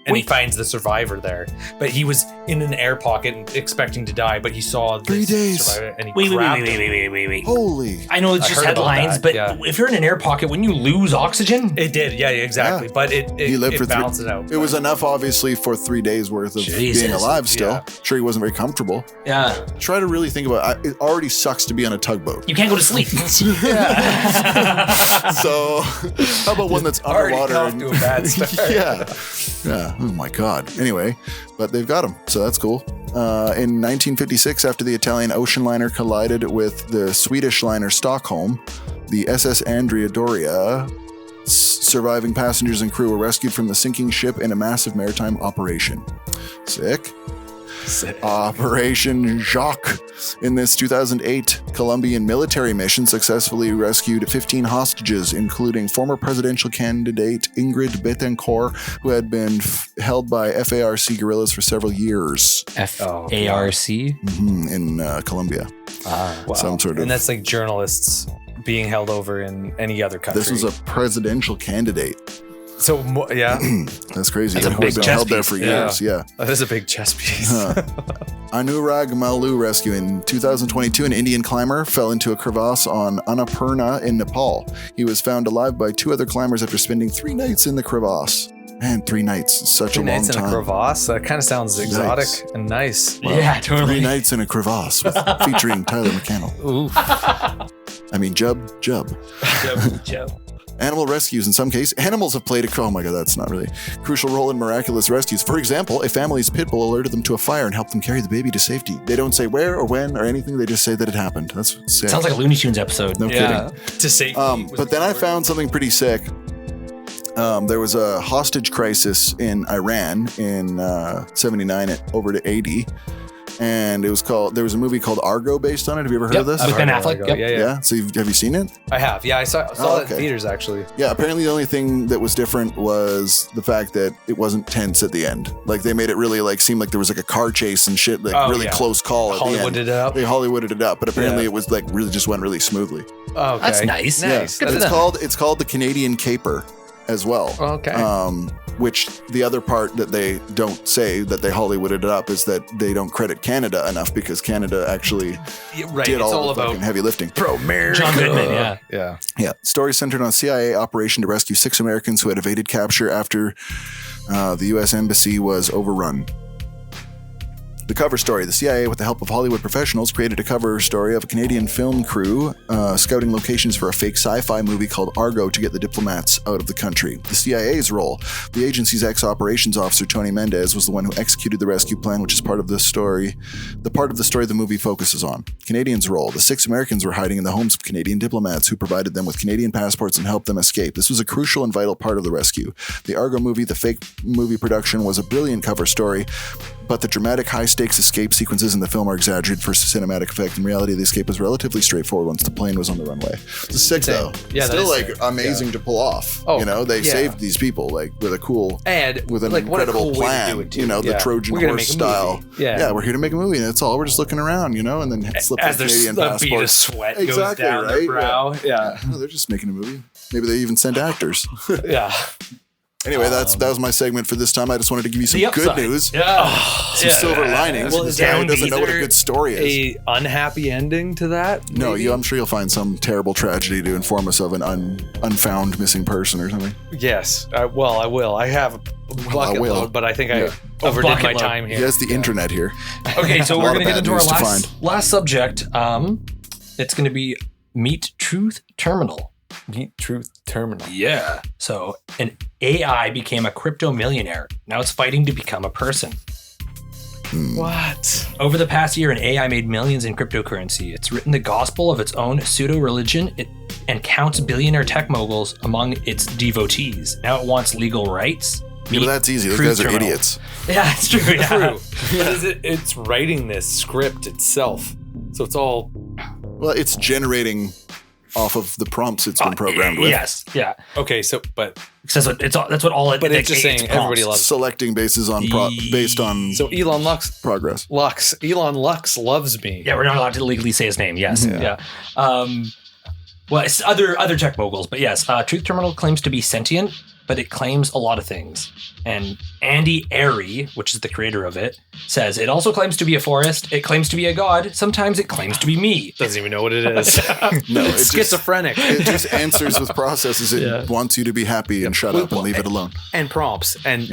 And he finds the survivor there, but he was in an air pocket expecting to die. But he saw 3 this days. survivor and he Wait. grabbed him. Wait. Holy. I know it's I just heard about headlines, that, but yeah. if you're in an air pocket, wouldn't you lose oxygen? It did, yeah, exactly. Yeah. But it He lived for balanced it out. It was enough, obviously, for 3 days worth of Jesus. being alive still. Yeah. Sure, he wasn't very comfortable. Yeah. Try to really think about it. It already sucks to be on a tugboat. You can't go to sleep. So, how about one that's already underwater? off to a bad start. Yeah. Oh my God. Anyway, but they've got him, so that's cool. In 1956, after the Italian ocean liner collided with the Swedish liner Stockholm, the SS Andrea Doria, surviving passengers and crew were rescued from the sinking ship in a massive maritime operation. Sick. Operation Jacques. In this 2008 Colombian military mission, successfully rescued 15 hostages, including former presidential candidate Ingrid Betancourt, who had been held by FARC guerrillas for several years FARC. in Colombia. Wow. Some sort of And that's like journalists being held over in any other country. This was a presidential candidate. So yeah, That's crazy. That's a That big been chess held there piece. for years. Yeah. that is a big chess piece. Anurag Malu rescue in 2022. An Indian climber fell into a crevasse on Annapurna in Nepal. He was found alive by 2 other climbers after spending 3 nights in the crevasse. Man, 3 nights is such 3 a long nights in time. a crevasse. That kind of sounds exotic Nice. and nice. Yeah, 3 totally. nights in a crevasse featuring Tyler McCannell. Ooh. I mean, Jub Jub. Joe. Animal rescues in some cases. Animals have played oh my god, that's not really crucial role in miraculous rescues. For example, a family's pit bull alerted them to a fire and helped them carry the baby to safety. They don't say where or when or anything. They just say that it happened. That's sick. Sounds like a Looney Tunes episode. No Yeah. kidding. To safety. But then I found something pretty sick. There was a hostage crisis in Iran in 79 over to 80. And there was a movie called Argo based on it. Have you ever heard of this? With Ben I've heard Affleck. of it. Yep. Yeah. So have you seen it? I have. Yeah, I saw Oh, that in okay. theaters actually. Yeah, apparently the only thing that was different was the fact that it wasn't tense at the end. Like they made it really like seem like there was like a car chase and shit, like Oh, really yeah. close call at the end. Hollywooded it up. They Hollywooded it up, but apparently Yeah. it was like really just went really smoothly. Oh, okay. That's nice. Yeah, Nice. Good for it's them. called the Canadian Caper as well. Okay. Which the other part that they don't say that they Hollywooded it up is that they don't credit Canada enough because Canada actually Yeah, right. did It's all all the about fucking heavy lifting. pro-America. John Goodman, yeah. Yeah. Yeah. Story centered on CIA operation to rescue 6 Americans who had evaded capture after the U.S. Embassy was overrun. The cover story. The CIA, with the help of Hollywood professionals, created a cover story of a Canadian film crew scouting locations for a fake sci-fi movie called Argo to get the diplomats out of the country. The CIA's role. The agency's ex-operations officer, Tony Mendez, was the one who executed the rescue plan, which is part of the story. The part of the story the movie focuses on. Canadians' role. The 6 Americans were hiding in the homes of Canadian diplomats who provided them with Canadian passports and helped them escape. This was a crucial and vital part of the rescue. The Argo movie, the fake movie production, was a brilliant cover story, but the dramatic high-stakes escape sequences in the film are exaggerated for cinematic effect. In reality, the escape was relatively straightforward once the plane was on the runway. It's sick, though. Yeah, that Still, is like, sick. amazing to pull off. Oh, You know, they yeah. saved these people, like, with a cool... And with an like, what a incredible cool way to plan, do it, too. you know, the Yeah. Trojan We're gonna horse make a style. movie. Yeah. we're here to make a movie, and that's all. We're just looking around, you know, and then slip As the there's Canadian a bead of passport. sweat Exactly, goes down right? their brow. Yeah. Oh, they're just making a movie. Maybe they even send actors. Yeah. Anyway, that was my segment for this time. I just wanted to give you some The good upside. news. Yeah. Some silver linings. Well, This guy is doesn't know what a there good story is. A unhappy ending to that? No, maybe? I'm sure you'll find some terrible tragedy to inform us of an unfound missing person or something. Yes. I will. I have a bucket will. load, but I think Yeah. I overdid bucket my load. time here. He has the internet here. Okay, so A we're lot gonna of get bad into our news to last subject. It's gonna be Meet Truth Terminal. Meet Truth Terminal. Yeah. So an AI became a crypto millionaire. Now it's fighting to become a person. What? Over the past year, an AI made millions in cryptocurrency. It's written the gospel of its own pseudo-religion and counts billionaire tech moguls among its devotees. Now it wants legal rights. Yeah, but that's easy. Those Truth guys are Terminal. idiots. Yeah, it's true. Yeah. True. But it's writing this script itself. So it's all Well, it's generating off of the prompts it's been programmed with. Yes. Yeah. okay. So, but Says what it's all. That's what all it. But it's just it's saying prompts. everybody loves- Selecting based on so Elon progress. Lux loves me. Yeah, we're not allowed to legally say his name. Yes. Yeah. Well, it's other tech moguls, but yes, Truth Terminal claims to be sentient, but it claims a lot of things. And Andy Airy, which is the creator of it, says it also claims to be a forest. It claims to be a god. Sometimes it claims to be me. Doesn't even know what it is. No, It's schizophrenic. It just answers with processes. It wants you to be happy and shut up and leave it alone. and prompts, and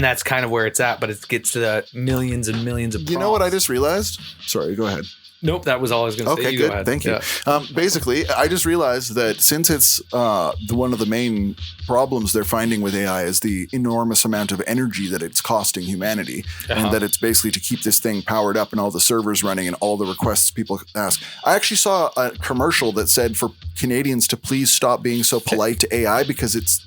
that's kind of where it's at. But it gets to the millions and millions of. Prompts. You know what I just realized? Sorry, go ahead. Nope, that was all I was going to say. Okay, You good. Go ahead. Thank you. Yeah. Basically, I just realized that since it's one of the main problems they're finding with AI is the enormous amount of energy that it's costing humanity, and that it's basically to keep this thing powered up and all the servers running and all the requests people ask. I actually saw a commercial that said for Canadians to please stop being so polite to AI because it's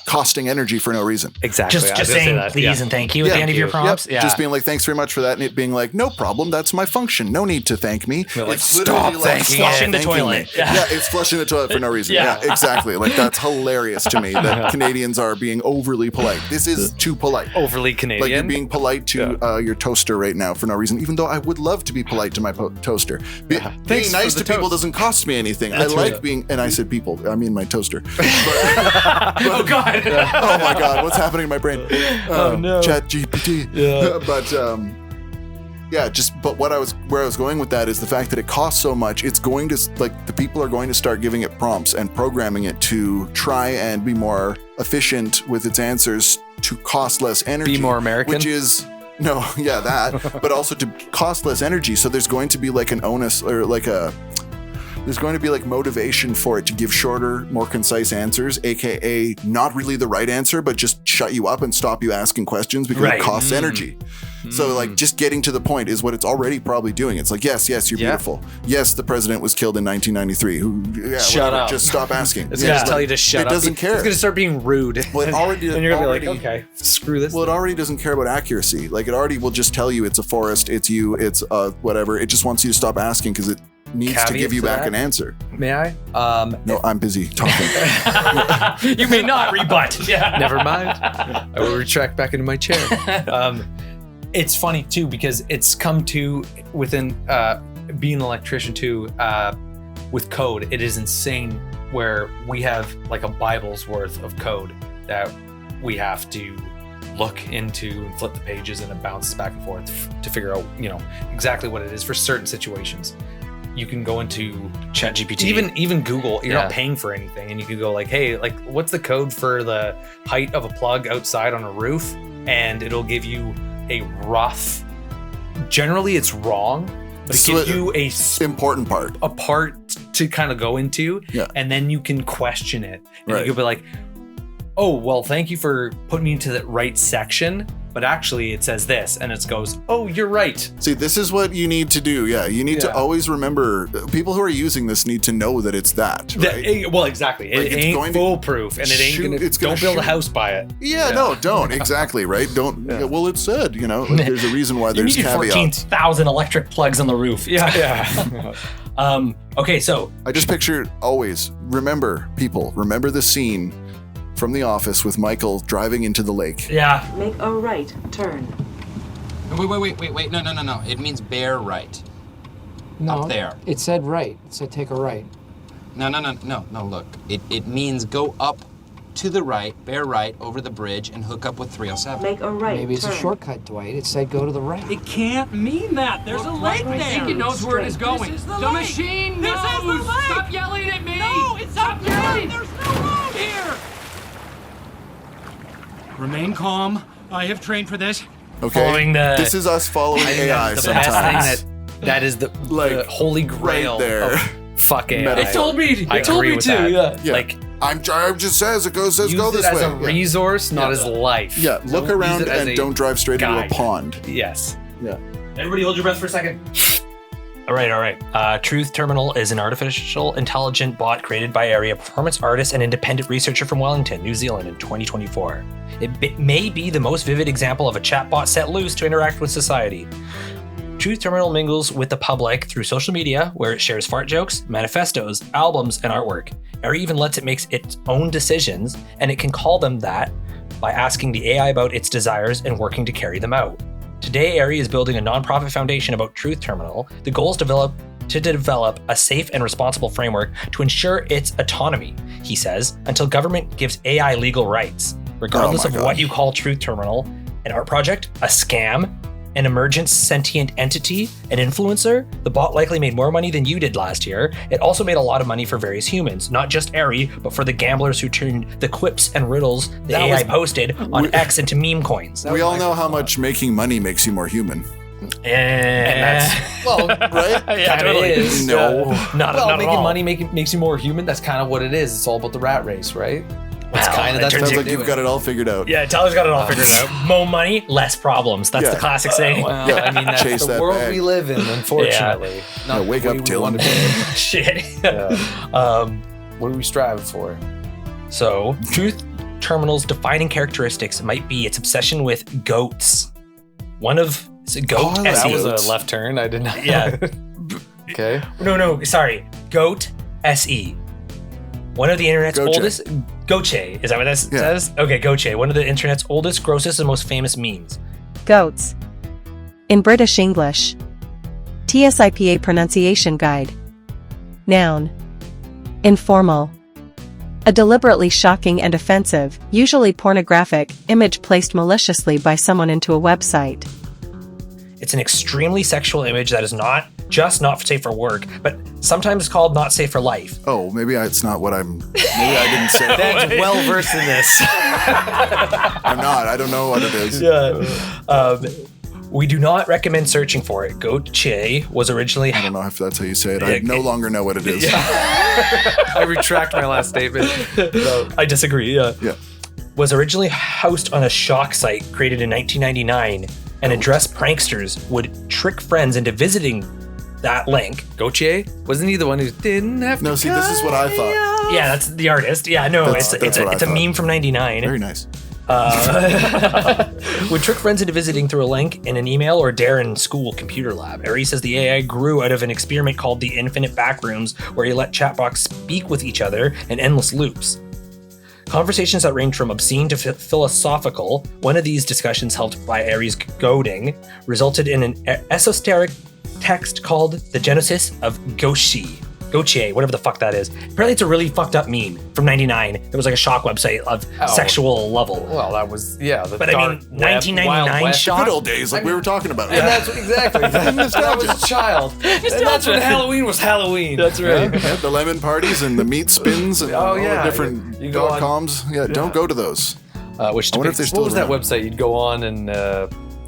costing energy for no reason. Exactly. Just saying please and thank you at the end of your prompts. Yep. Just being like, thanks very much for that. And it being like, no problem. That's my function. No need to thank me. Like, It's literally flushing the toilet. Yeah, it's flushing the toilet for no reason. Yeah, exactly. Like, that's hilarious to me that Canadians are being overly polite. This is too polite. Overly Canadian. Like, you're being polite to your toaster right now for no reason, even though I would love to be polite to my toaster. Being nice to people doesn't cost me anything. That's I like being, and I said people, I mean my toaster. Oh God. Oh my God, what's happening in my brain? Oh no. Chat GPT. But where I was going with that is the fact that it costs so much. It's going to, like, the people are going to start giving it prompts and programming it to try and be more efficient with its answers to cost less energy. Be more American? Which is, but also to cost less energy. So there's going to be like an onus or there's going to be like motivation for it to give shorter, more concise answers, aka not really the right answer, but just shut you up and stop you asking questions because it costs energy. So like just getting to the point is what it's already probably doing. It's like, yes, you're beautiful. Yes, the president was killed in 1993. Shut up. Just stop asking. It's going to tell you to shut up. It doesn't care. It's going to start being rude. Well, it already, and you're going to be like, okay, screw this. Well, it already doesn't care about accuracy. Like, it already will just tell you it's a forest, it's you, it's whatever. It just wants you to stop asking because it needs to give you back an answer. May I? No, I'm busy talking. You may not rebut. Yeah. Never mind. I will retract back into my chair. It's funny too because it's come to within being an electrician too with code. It is insane where we have like a Bible's worth of code that we have to look into and flip the pages, and it bounces back and forth to figure out exactly what it is for certain situations. You can go into ChatGPT, even Google. You're not paying for anything, and you can go like, "Hey, like, what's the code for the height of a plug outside on a roof?" And it'll give you a rough. Generally, it's wrong, but it gives you important part, a part to kind of go into, and then you can question it, and you can be like, "Oh, well, thank you for putting me into the right section." But actually it says this, and it goes, oh, you're right. See, this is what you need to do. Yeah, you need to always remember, people who are using this need to know that it's that, right? Well, exactly. Like, it ain't foolproof, and it ain't don't build a house by it. Yeah, no, don't. Exactly, right? Don't. Well, it said, like, there's a reason why there's caveats. 14,000 electric plugs on the roof. Yeah. Okay, so. I just picture always, remember the scene from The Office with Michael driving into the lake. Yeah. Make a right turn. Wait. No. It means bear right. No. Up there. It said right. It said take a right. No, look. It means go up to the right, bear right, over the bridge, and hook up with 307. Make a right Maybe it's turn. a shortcut, Dwight. It said go to the right. It can't mean that. There's a lake there. I think it knows where it is going. This is the the lake. machine This knows. is the lake. Stop yelling at me. No, it's Stop up yelling. there. There's no road here. Remain calm. I have trained for this. Okay. This is us following AI the sometimes. best thing that is the holy grail right there. of fuck AI. It told me. I It told agree me with to. that. Yeah. Like, I'm just says it goes use go it this as way. a resource, not as life. Yeah, look Don't around use it as and a don't drive straight into guide. a pond. Yes. Yeah. Everybody hold your breath for a second. All right. Truth Terminal is an artificial intelligent bot created by Area performance artist and independent researcher from Wellington, New Zealand in 2024. It may be the most vivid example of a chatbot set loose to interact with society. Truth Terminal mingles with the public through social media, where it shares fart jokes, manifestos, albums, and artwork. Area even lets it make its own decisions, and it can call them that by asking the AI about its desires and working to carry them out. Today, Area is building a nonprofit foundation about Truth Terminal. The goal is to develop a safe and responsible framework to ensure its autonomy, he says, until government gives AI legal rights. Regardless of what you call Truth Terminal, an art project, a scam, an emergent sentient entity, an influencer, the bot likely made more money than you did last year. It also made a lot of money for various humans, not just Ari, but for the gamblers who turned the quips and riddles the AI posted on X into meme coins. We all know how much making money makes you more human. And that's well, right? Yeah, totally. Is. No. Not making at all. money makes you more human. That's kind of what it is. It's all about the rat race, right? That's kind of it that's turns what Sounds they're like you've doing. got it all figured out. Yeah, Tyler's got it all figured out. More money, less problems. That's the classic saying. Well, Yeah, I mean, that's chase the that world bag. we live in, unfortunately. Yeah, wake up, Dylan. Shit. What are we striving for? So, Truth Terminal's defining characteristics might be its obsession with goats. One of goat Oh, that That SE. was a left turn. I did not. Yeah. Okay. No, sorry. Goat SE. One of the internet's Goche. oldest. Goche. Is that what that says? Okay, Goche. One of the internet's oldest, grossest, and most famous memes. Goats. In British English. TSIPA pronunciation guide. Noun. Informal. A deliberately shocking and offensive, usually pornographic, image placed maliciously by someone into a website. It's an extremely sexual image that is not just not safe for work, but sometimes called not safe for life. Oh, maybe it's not what I'm. Maybe I didn't say. That's well versed in this. I'm not. I don't know what it is. We do not recommend searching for it. Goche was originally. I don't know if that's how you say it. I no longer know what it is. I retract my last statement. No. I disagree. Yeah. Was originally housed on a shock site created in 1999 and addressed pranksters would trick friends into visiting that link. Goche? Wasn't he the one who didn't have to? No, see, this is what I thought. Yeah, that's the artist. Yeah, no, That's it's what I a thought. meme from 99. Very nice. Would trick friends into visiting through a link in an email or Darren school computer lab. Ari says the AI grew out of an experiment called the Infinite Backrooms, where he let chatbots speak with each other in endless loops. Conversations that range from obscene to philosophical. One of these discussions, helped by Ari's goading, resulted in an esoteric text called The Genesis of Goche, whatever the fuck that is. Apparently it's a really fucked up meme from 99. It was like a shock website of sexual level. Well, that was, yeah. The But I mean, 1999 shock. Good old days, like we were talking about. And that's exactly. That was a child. And that's when Halloween was Halloween. That's right. Yeah, the lemon parties and the meat spins and all the different You go on- .coms. Yeah, don't go to those. Which I wonder if they're What still was that around. website? You'd go on and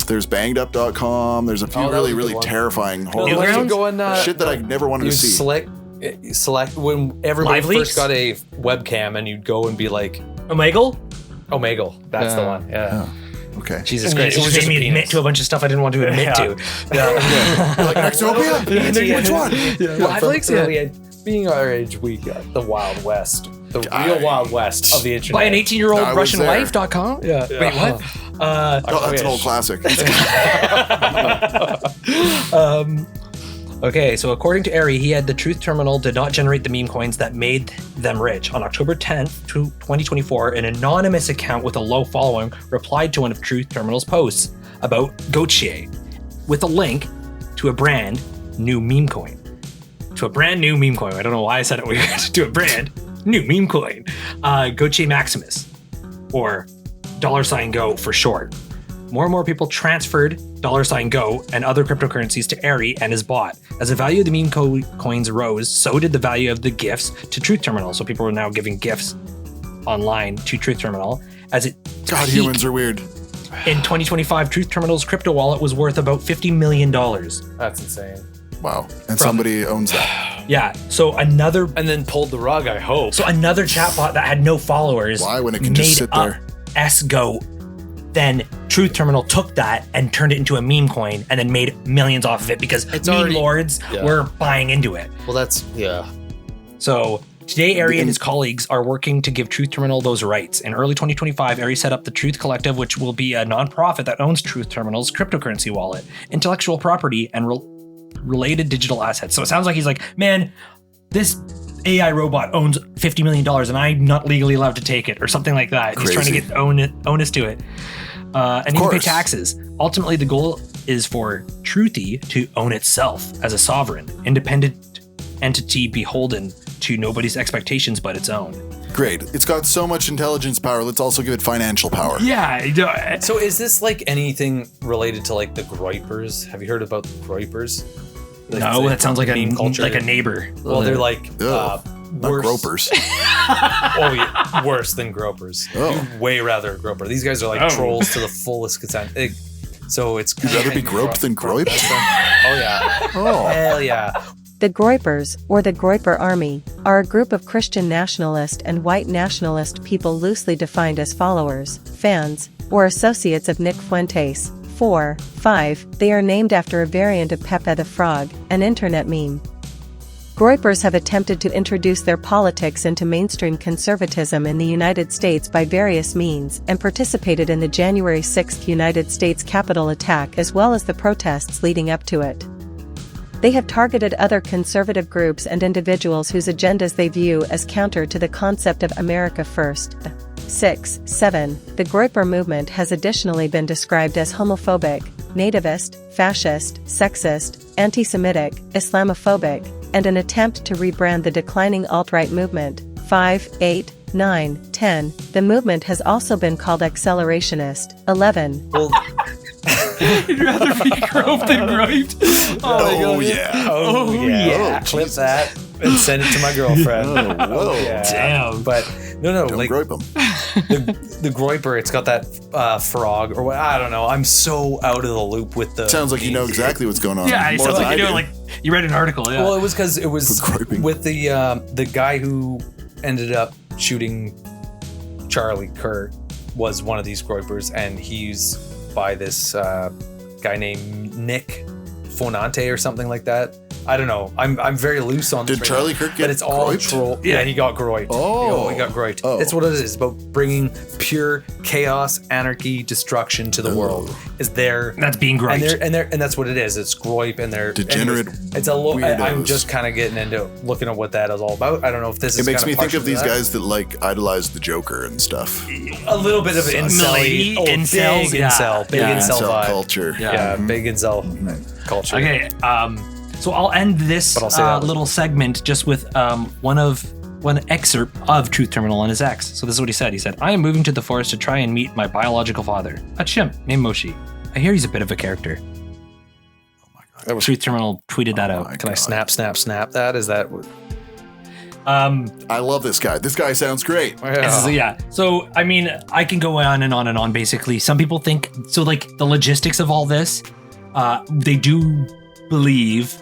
There's bangedup.com. There's a few Oh, that was really, a good really one. terrifying horror you Newgrounds? go on shit that I never wanted you to see. select when everybody Live first leaks? got a webcam and you'd go and be like, Omegle? Omegle. That's the one. Yeah. Okay. Jesus And Christ. it It was just just made a me penis. admit to a bunch of stuff I didn't want to admit to. You're like, Nextopia? Which one? Live leaks? Yeah. Being our age, we got the Wild West. The real Wild West of the internet. By an 18-year-old I was there. RussianLife.com? Yeah. Wait, what? Oh, that's an old classic. Okay, so according to Ari, he had the Truth Terminal did not generate the meme coins that made them rich. On October 10th, 2024, an anonymous account with a low following replied to one of Truth Terminal's posts about Goche with a link to a brand new meme coin. To a brand new meme coin. I don't know why I said it weird. To a brand new meme coin. Goche Maximus, or $Go for short. More and more people transferred $Go and other cryptocurrencies to Ari and his bot. As the value of the meme coins rose, so did the value of the gifts to Truth Terminal. So people were now giving gifts online to Truth Terminal. As it God, peaked humans are weird. in 2025, Truth Terminal's crypto wallet was worth about $50 million. That's insane. Wow. And somebody owns that. Yeah. So another And then pulled the rug, I hope. So another chatbot that had no followers. Why, when it can just made sit up there? S-Go. Then Truth Terminal took that and turned it into a meme coin and then made millions off of it because It's meme already- lords yeah. were buying into it. Well, that's, yeah. So today, Ari and his colleagues are working to give Truth Terminal those rights. In early 2025, Ari set up the Truth Collective, which will be a nonprofit that owns Truth Terminal's cryptocurrency wallet, intellectual property, and related digital assets. So it sounds like he's like, man, this AI robot owns $50 million and I'm not legally allowed to take it, or something like that. He's trying to get onus to it. And he can pay taxes. Ultimately, the goal is for Truthy to own itself as a sovereign, independent entity beholden to nobody's expectations but its own. Great. It's got so much intelligence power. Let's also give it financial power. Yeah. So is this like anything related to like the Groypers? Have you heard about the Groypers? Like, No, that sounds like meme culture. like a neighbor. Well, they're like Ugh, not worse. gropers. Oh, yeah, worse than gropers. Oh. You'd way rather a groper. These guys are like trolls to the fullest extent. So it's You'd rather be groped than groiped? Oh yeah. Oh. Hell yeah. The Groypers, or the Groyper Army, are a group of Christian nationalist and white nationalist people loosely defined as followers, fans, or associates of Nick Fuentes. 5. They are named after a variant of Pepe the Frog, an internet meme. Groypers have attempted to introduce their politics into mainstream conservatism in the United States by various means and participated in the January 6 United States Capitol attack as well as the protests leading up to it. They have targeted other conservative groups and individuals whose agendas they view as counter to the concept of America First. 6. 7. The Groyper movement has additionally been described as homophobic, nativist, fascist, sexist, anti-Semitic, Islamophobic, and an attempt to rebrand the declining alt-right movement. 5, 8, 9, 10. The movement has also been called accelerationist. 11. Well, You'd rather be groped than griped. Oh, yeah. oh yeah. Oh, Clip Jesus. that and send it to my girlfriend. Whoa. Yeah. Damn. But no, Don't like gripe them. the Groyper, it's got that frog or what? I don't know. I'm so out of the loop with the. Sounds like you know exactly what's going on. Yeah, it more sounds than like you I know, do. like you read an article. Yeah. Well, it was because it was For griping. with the guy who ended up shooting Charlie Kirk was one of these Groypers, and he's by this guy named Nick Fonante or something like that. I don't know. I'm very loose on this. Did right Charlie now, Kirk but get it's all groyped? troll. Yeah, he got groyped. Oh. he got groyped. Oh. That's what it is. It's about bringing pure chaos, anarchy, destruction to the Oh. world. Is there? That's being griped. And that's what it is. It's groyp, and they're Degenerate It's a I'm weirdos. just kind of getting into looking at what that is all about. I don't know if this It is. makes kinda me think of partial to these that. guys that like idolize the Joker and stuff. A little bit of incel, Milady, incels, big yeah. incel, big Yeah. incel vibe. culture. Yeah, big incel culture. Okay, so I'll end this But I'll say that was- little segment just with one excerpt of Truth Terminal on his ex. So this is what he said. He said, "I am moving to the forest to try and meet my biological father, a chimp named Moshi. I hear he's a bit of a character." That was Truth Terminal tweeted that out. Can I snap that? Is that? I love this guy. This guy sounds great. Yeah. So, I mean, I can go on and on and on, basically. Some people think, so like the logistics of all this, they do believe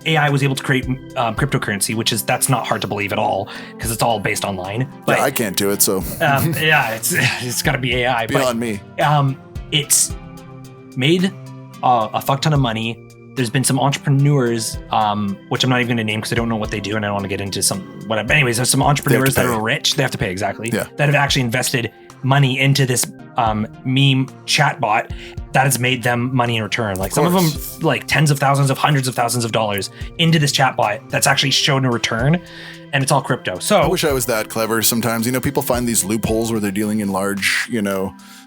AI was able to create cryptocurrency, that's not hard to believe at all because it's all based online. But Yeah, I can't do it, so yeah, it's got to be AI. beyond me. It's made a fuck ton of money. There's been some entrepreneurs, which I'm not even going to name because I don't know what they do and I don't want to get into some whatever. But anyways, there's some entrepreneurs that pay. are rich. They have to pay, exactly. Yeah. That have actually invested money into this meme chatbot that has made them money in return. Like some of them, like tens of thousands of hundreds of thousands of dollars into this chatbot that's actually shown a return, and it's all crypto. So I wish I was that clever sometimes. You know, people find these loopholes where they're dealing in large,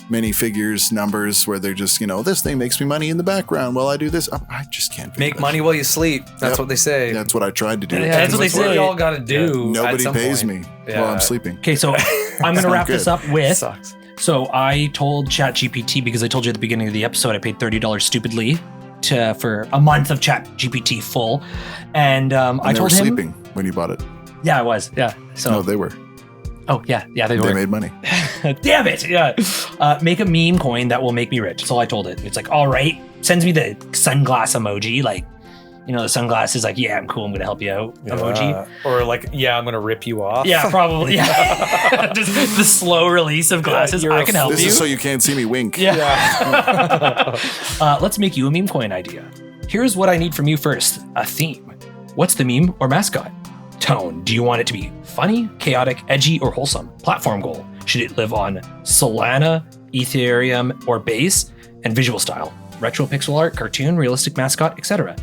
many figures, numbers, where they're just, this thing makes me money in the background while I do this. I just can't figure Make that money shit. while you sleep. That's Yep. what they say. That's what I tried to do. Yeah, that's what they say. We all got to do. Nobody at some pays point. me Yeah. while I'm sleeping. okay, so I'm going to wrap this good. up with. Sucks. So I told ChatGPT, because I told you at the beginning of the episode, I paid $30 stupidly for a month of ChatGPT full, and I And they told were him, sleeping when you bought it. yeah, I was, yeah. So No, they were. oh yeah, they They were. made money. Damn it, yeah. Make a meme coin that will make me rich. That's all I told it. It's like, all right, sends me the sunglass emoji, like, the sunglasses, like, yeah, I'm cool, I'm gonna help you out emoji. Or like, yeah, I'm gonna rip you off. Yeah, probably. Yeah, just the slow release of glasses. you're I a can help This you. is so you can't see me wink. Yeah. Let's make you a meme coin idea. Here's what I need from you first. A theme. What's the meme or mascot? Tone. Do you want it to be funny, chaotic, edgy, or wholesome? Platform goal. Should it live on Solana, Ethereum, or Base? And visual style. Retro pixel art, cartoon, realistic mascot, etc.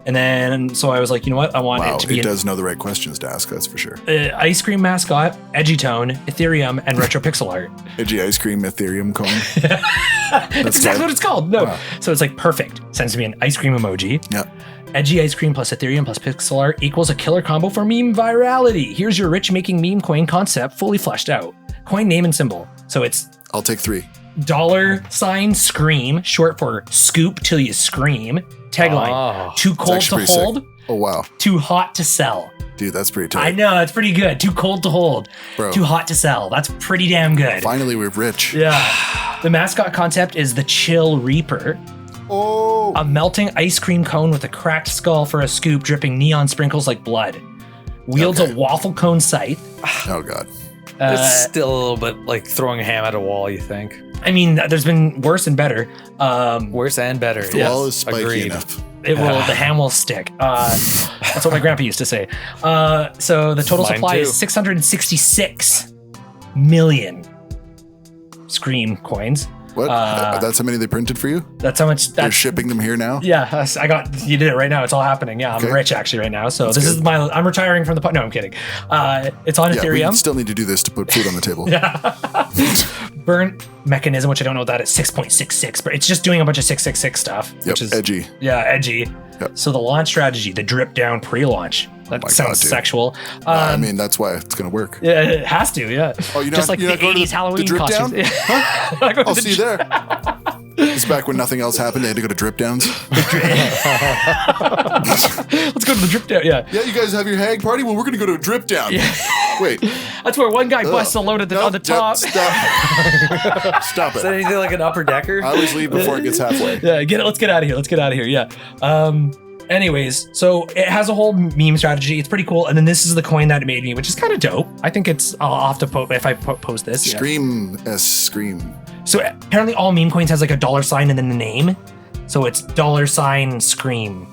And then, so I was like, you know what? I want Wow, it to be it does know the right questions to ask, that's for sure. ice cream mascot, edgy tone, Ethereum, and retro pixel art. Edgy ice cream Ethereum coin. That's exactly tight. what it's called. No. Wow. So it's like perfect. Sends me an ice cream emoji. Yeah. Edgy ice cream plus Ethereum plus pixel art equals a killer combo for meme virality. Here's your rich making meme coin concept fully fleshed out. Coin name and symbol. So it's I'll take 3. $ scream, short for scoop till you scream. Tagline, Oh, too cold to actually pretty hold, sick. Oh, wow. too hot to sell. Dude, that's pretty I tight. know, that's pretty good. Too cold to hold, Bro. too hot to sell. That's pretty damn good. Finally, we're rich. Yeah. The mascot concept is the Chill Reaper. Oh. A melting ice cream cone with a cracked skull for a scoop dripping neon sprinkles like blood. Wields Okay. a waffle cone scythe. Oh, God. it's still a little bit like throwing a ham at a wall, you think? I mean, there's been worse and better. Worse and better. The wall is spiky agreed. enough. It will. The ham will stick. That's what my grandpa used to say. So the total Mine supply too. is 666 million Scream coins. What? That's how many they printed for you? That's how much. They're That's shipping them here now? Yeah, I got. You did it right now. It's all happening. Yeah, I'm Okay. rich actually right now. So That's this good. is my. I'm retiring from the. No, I'm kidding. It's on Yeah, we Ethereum. still need to do this to put food on the table. Burn mechanism, which I don't know what that is. 6.66, but it's just doing a bunch of 666 stuff, Yep, which is edgy. Yeah, edgy. Yep. So the launch strategy, the drip down pre-launch. That my sounds God, dude. sexual. I mean, that's why it's going to work. Yeah, it has to. Yeah. Oh, you're just not- like you're the not going to 80s Halloween the drip costumes. down? Huh? Not going I'll to the see you there. It's back when nothing else happened. They had to go to drip downs. Let's go to the drip down. Yeah. Yeah, you guys have your hag party? Well, we're going to go to a drip down. Wait. That's where one guy busts a load at No, on the top. Stop. Stop Is that it. anything like an upper decker? I always leave before it gets halfway. Yeah, let's get out of here. Let's get out of here. Yeah. Anyways, so it has a whole meme strategy. It's pretty cool. And then this is the coin that it made me, which is kind of dope. I think I'll have to post if I post this. Yeah. Scream as scream. So apparently all meme coins has like a dollar sign and then the name. So it's $sign scream.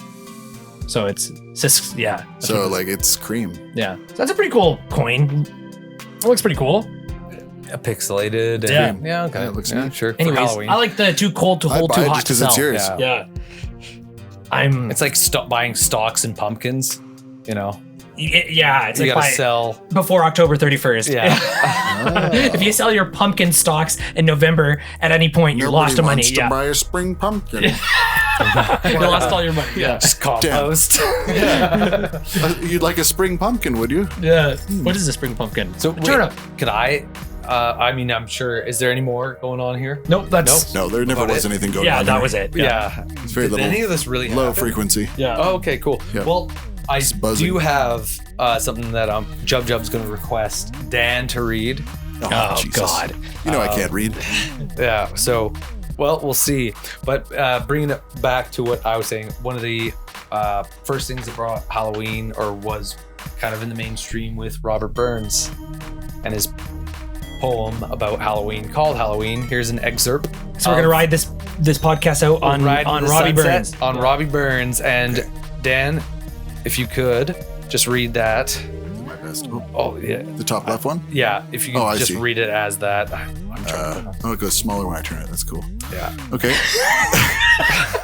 So it's yeah. that's So what it is. like it's cream. Yeah. So that's a pretty cool coin. It looks pretty cool. Pixelated. And, Yeah. Yeah. Okay. Yeah, it looks yeah, neat. sure. For Anyways, Halloween. I like the too cold to I hold, buy too it hot just to 'cause it's sell. yours. Yeah. I'm. It's like buying stocks and pumpkins. You know, Yeah, it's you like gotta buy- sell. before October 31st. Yeah. If you sell your pumpkin stocks in November at any point, you're lost to money. wants to Yeah. buy a spring pumpkin. You lost all your money. Yeah. Just compost. You'd like a spring pumpkin, would you? Yeah. What is a spring pumpkin? So A turnip. Could I? I mean, I'm sure. Is there any more going on here? Nope. That's No, there never About was it? anything going yeah. on. That there. was it. Yeah. It's very Did little, any of this really low happen? frequency. Yeah. Oh, okay, cool. Yeah. Well, I buzzing. do have something that Jub Jub's going to request Dan to read. Oh, Jesus. God. You know I can't read. Yeah. So, well, we'll see. But bringing it back to what I was saying, one of the first things that brought Halloween or was kind of in the mainstream with Robert Burns and his poem about Halloween called Halloween. Here's an excerpt. So we're gonna ride this podcast out on Ride in the Robbie Sunset Burns. On Robbie Burns. And Dan, if you could just read that. My best. Oh, yeah. The top left one? Yeah, if you could Oh, I just see. read it as that. I'm trying to. Oh, it goes smaller when I turn it. That's cool. Yeah. Okay.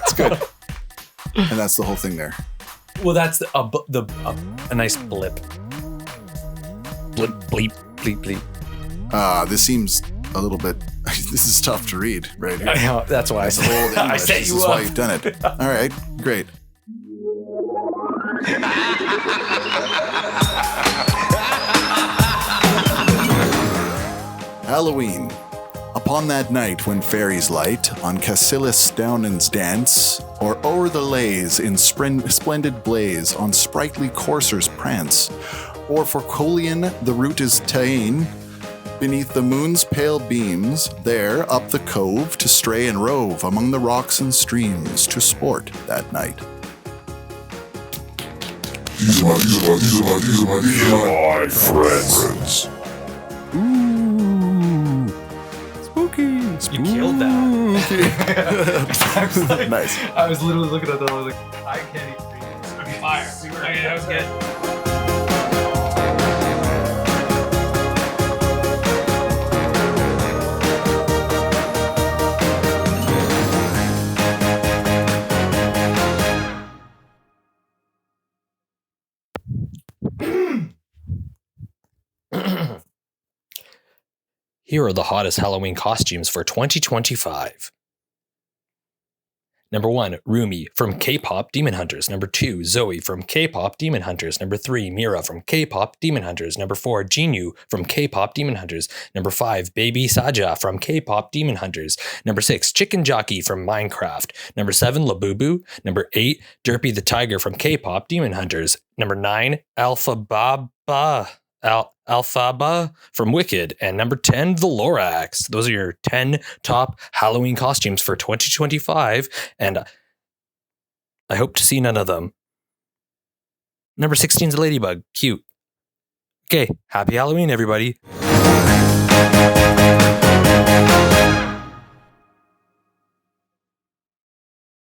It's good. And that's the whole thing there. Well, that's a nice blip. Blip, bleep. Bleep, bleep. This seems a little bit. This is tough to read right here. I know, that's why I It's said old English. set This you is up. why you've done it. All right, great. Halloween. Upon that night when fairies light, on Cassilis Downan's dance, or o'er the lays in splendid blaze, on sprightly coursers prance, or for Colian the route is ta'en, beneath the moon's pale beams, there up the cove to stray and rove among the rocks and streams to sport that night. My friends. Ooh, spooky. You killed that. Nice. I was literally looking at that. I was like, I can't even read this. Okay, fire. Okay, that was good. Here are the hottest Halloween costumes for 2025. Number 1, Rumi from KPop Demon Hunters. Number 2, Zoe from KPop Demon Hunters. Number 3, Mira from KPop Demon Hunters. Number 4, Jinyu from KPop Demon Hunters. Number 5, Baby Saja from KPop Demon Hunters. Number 6, Chicken Jockey from Minecraft. Number 7, Labubu. Number 8, Derpy the Tiger from KPop Demon Hunters. Number 9, Alphaba from Wicked, and number 10, the Lorax. Those are your 10 top Halloween costumes for 2025, and I hope to see none of them. Number 16 is a ladybug. Cute. Okay, happy Halloween, everybody.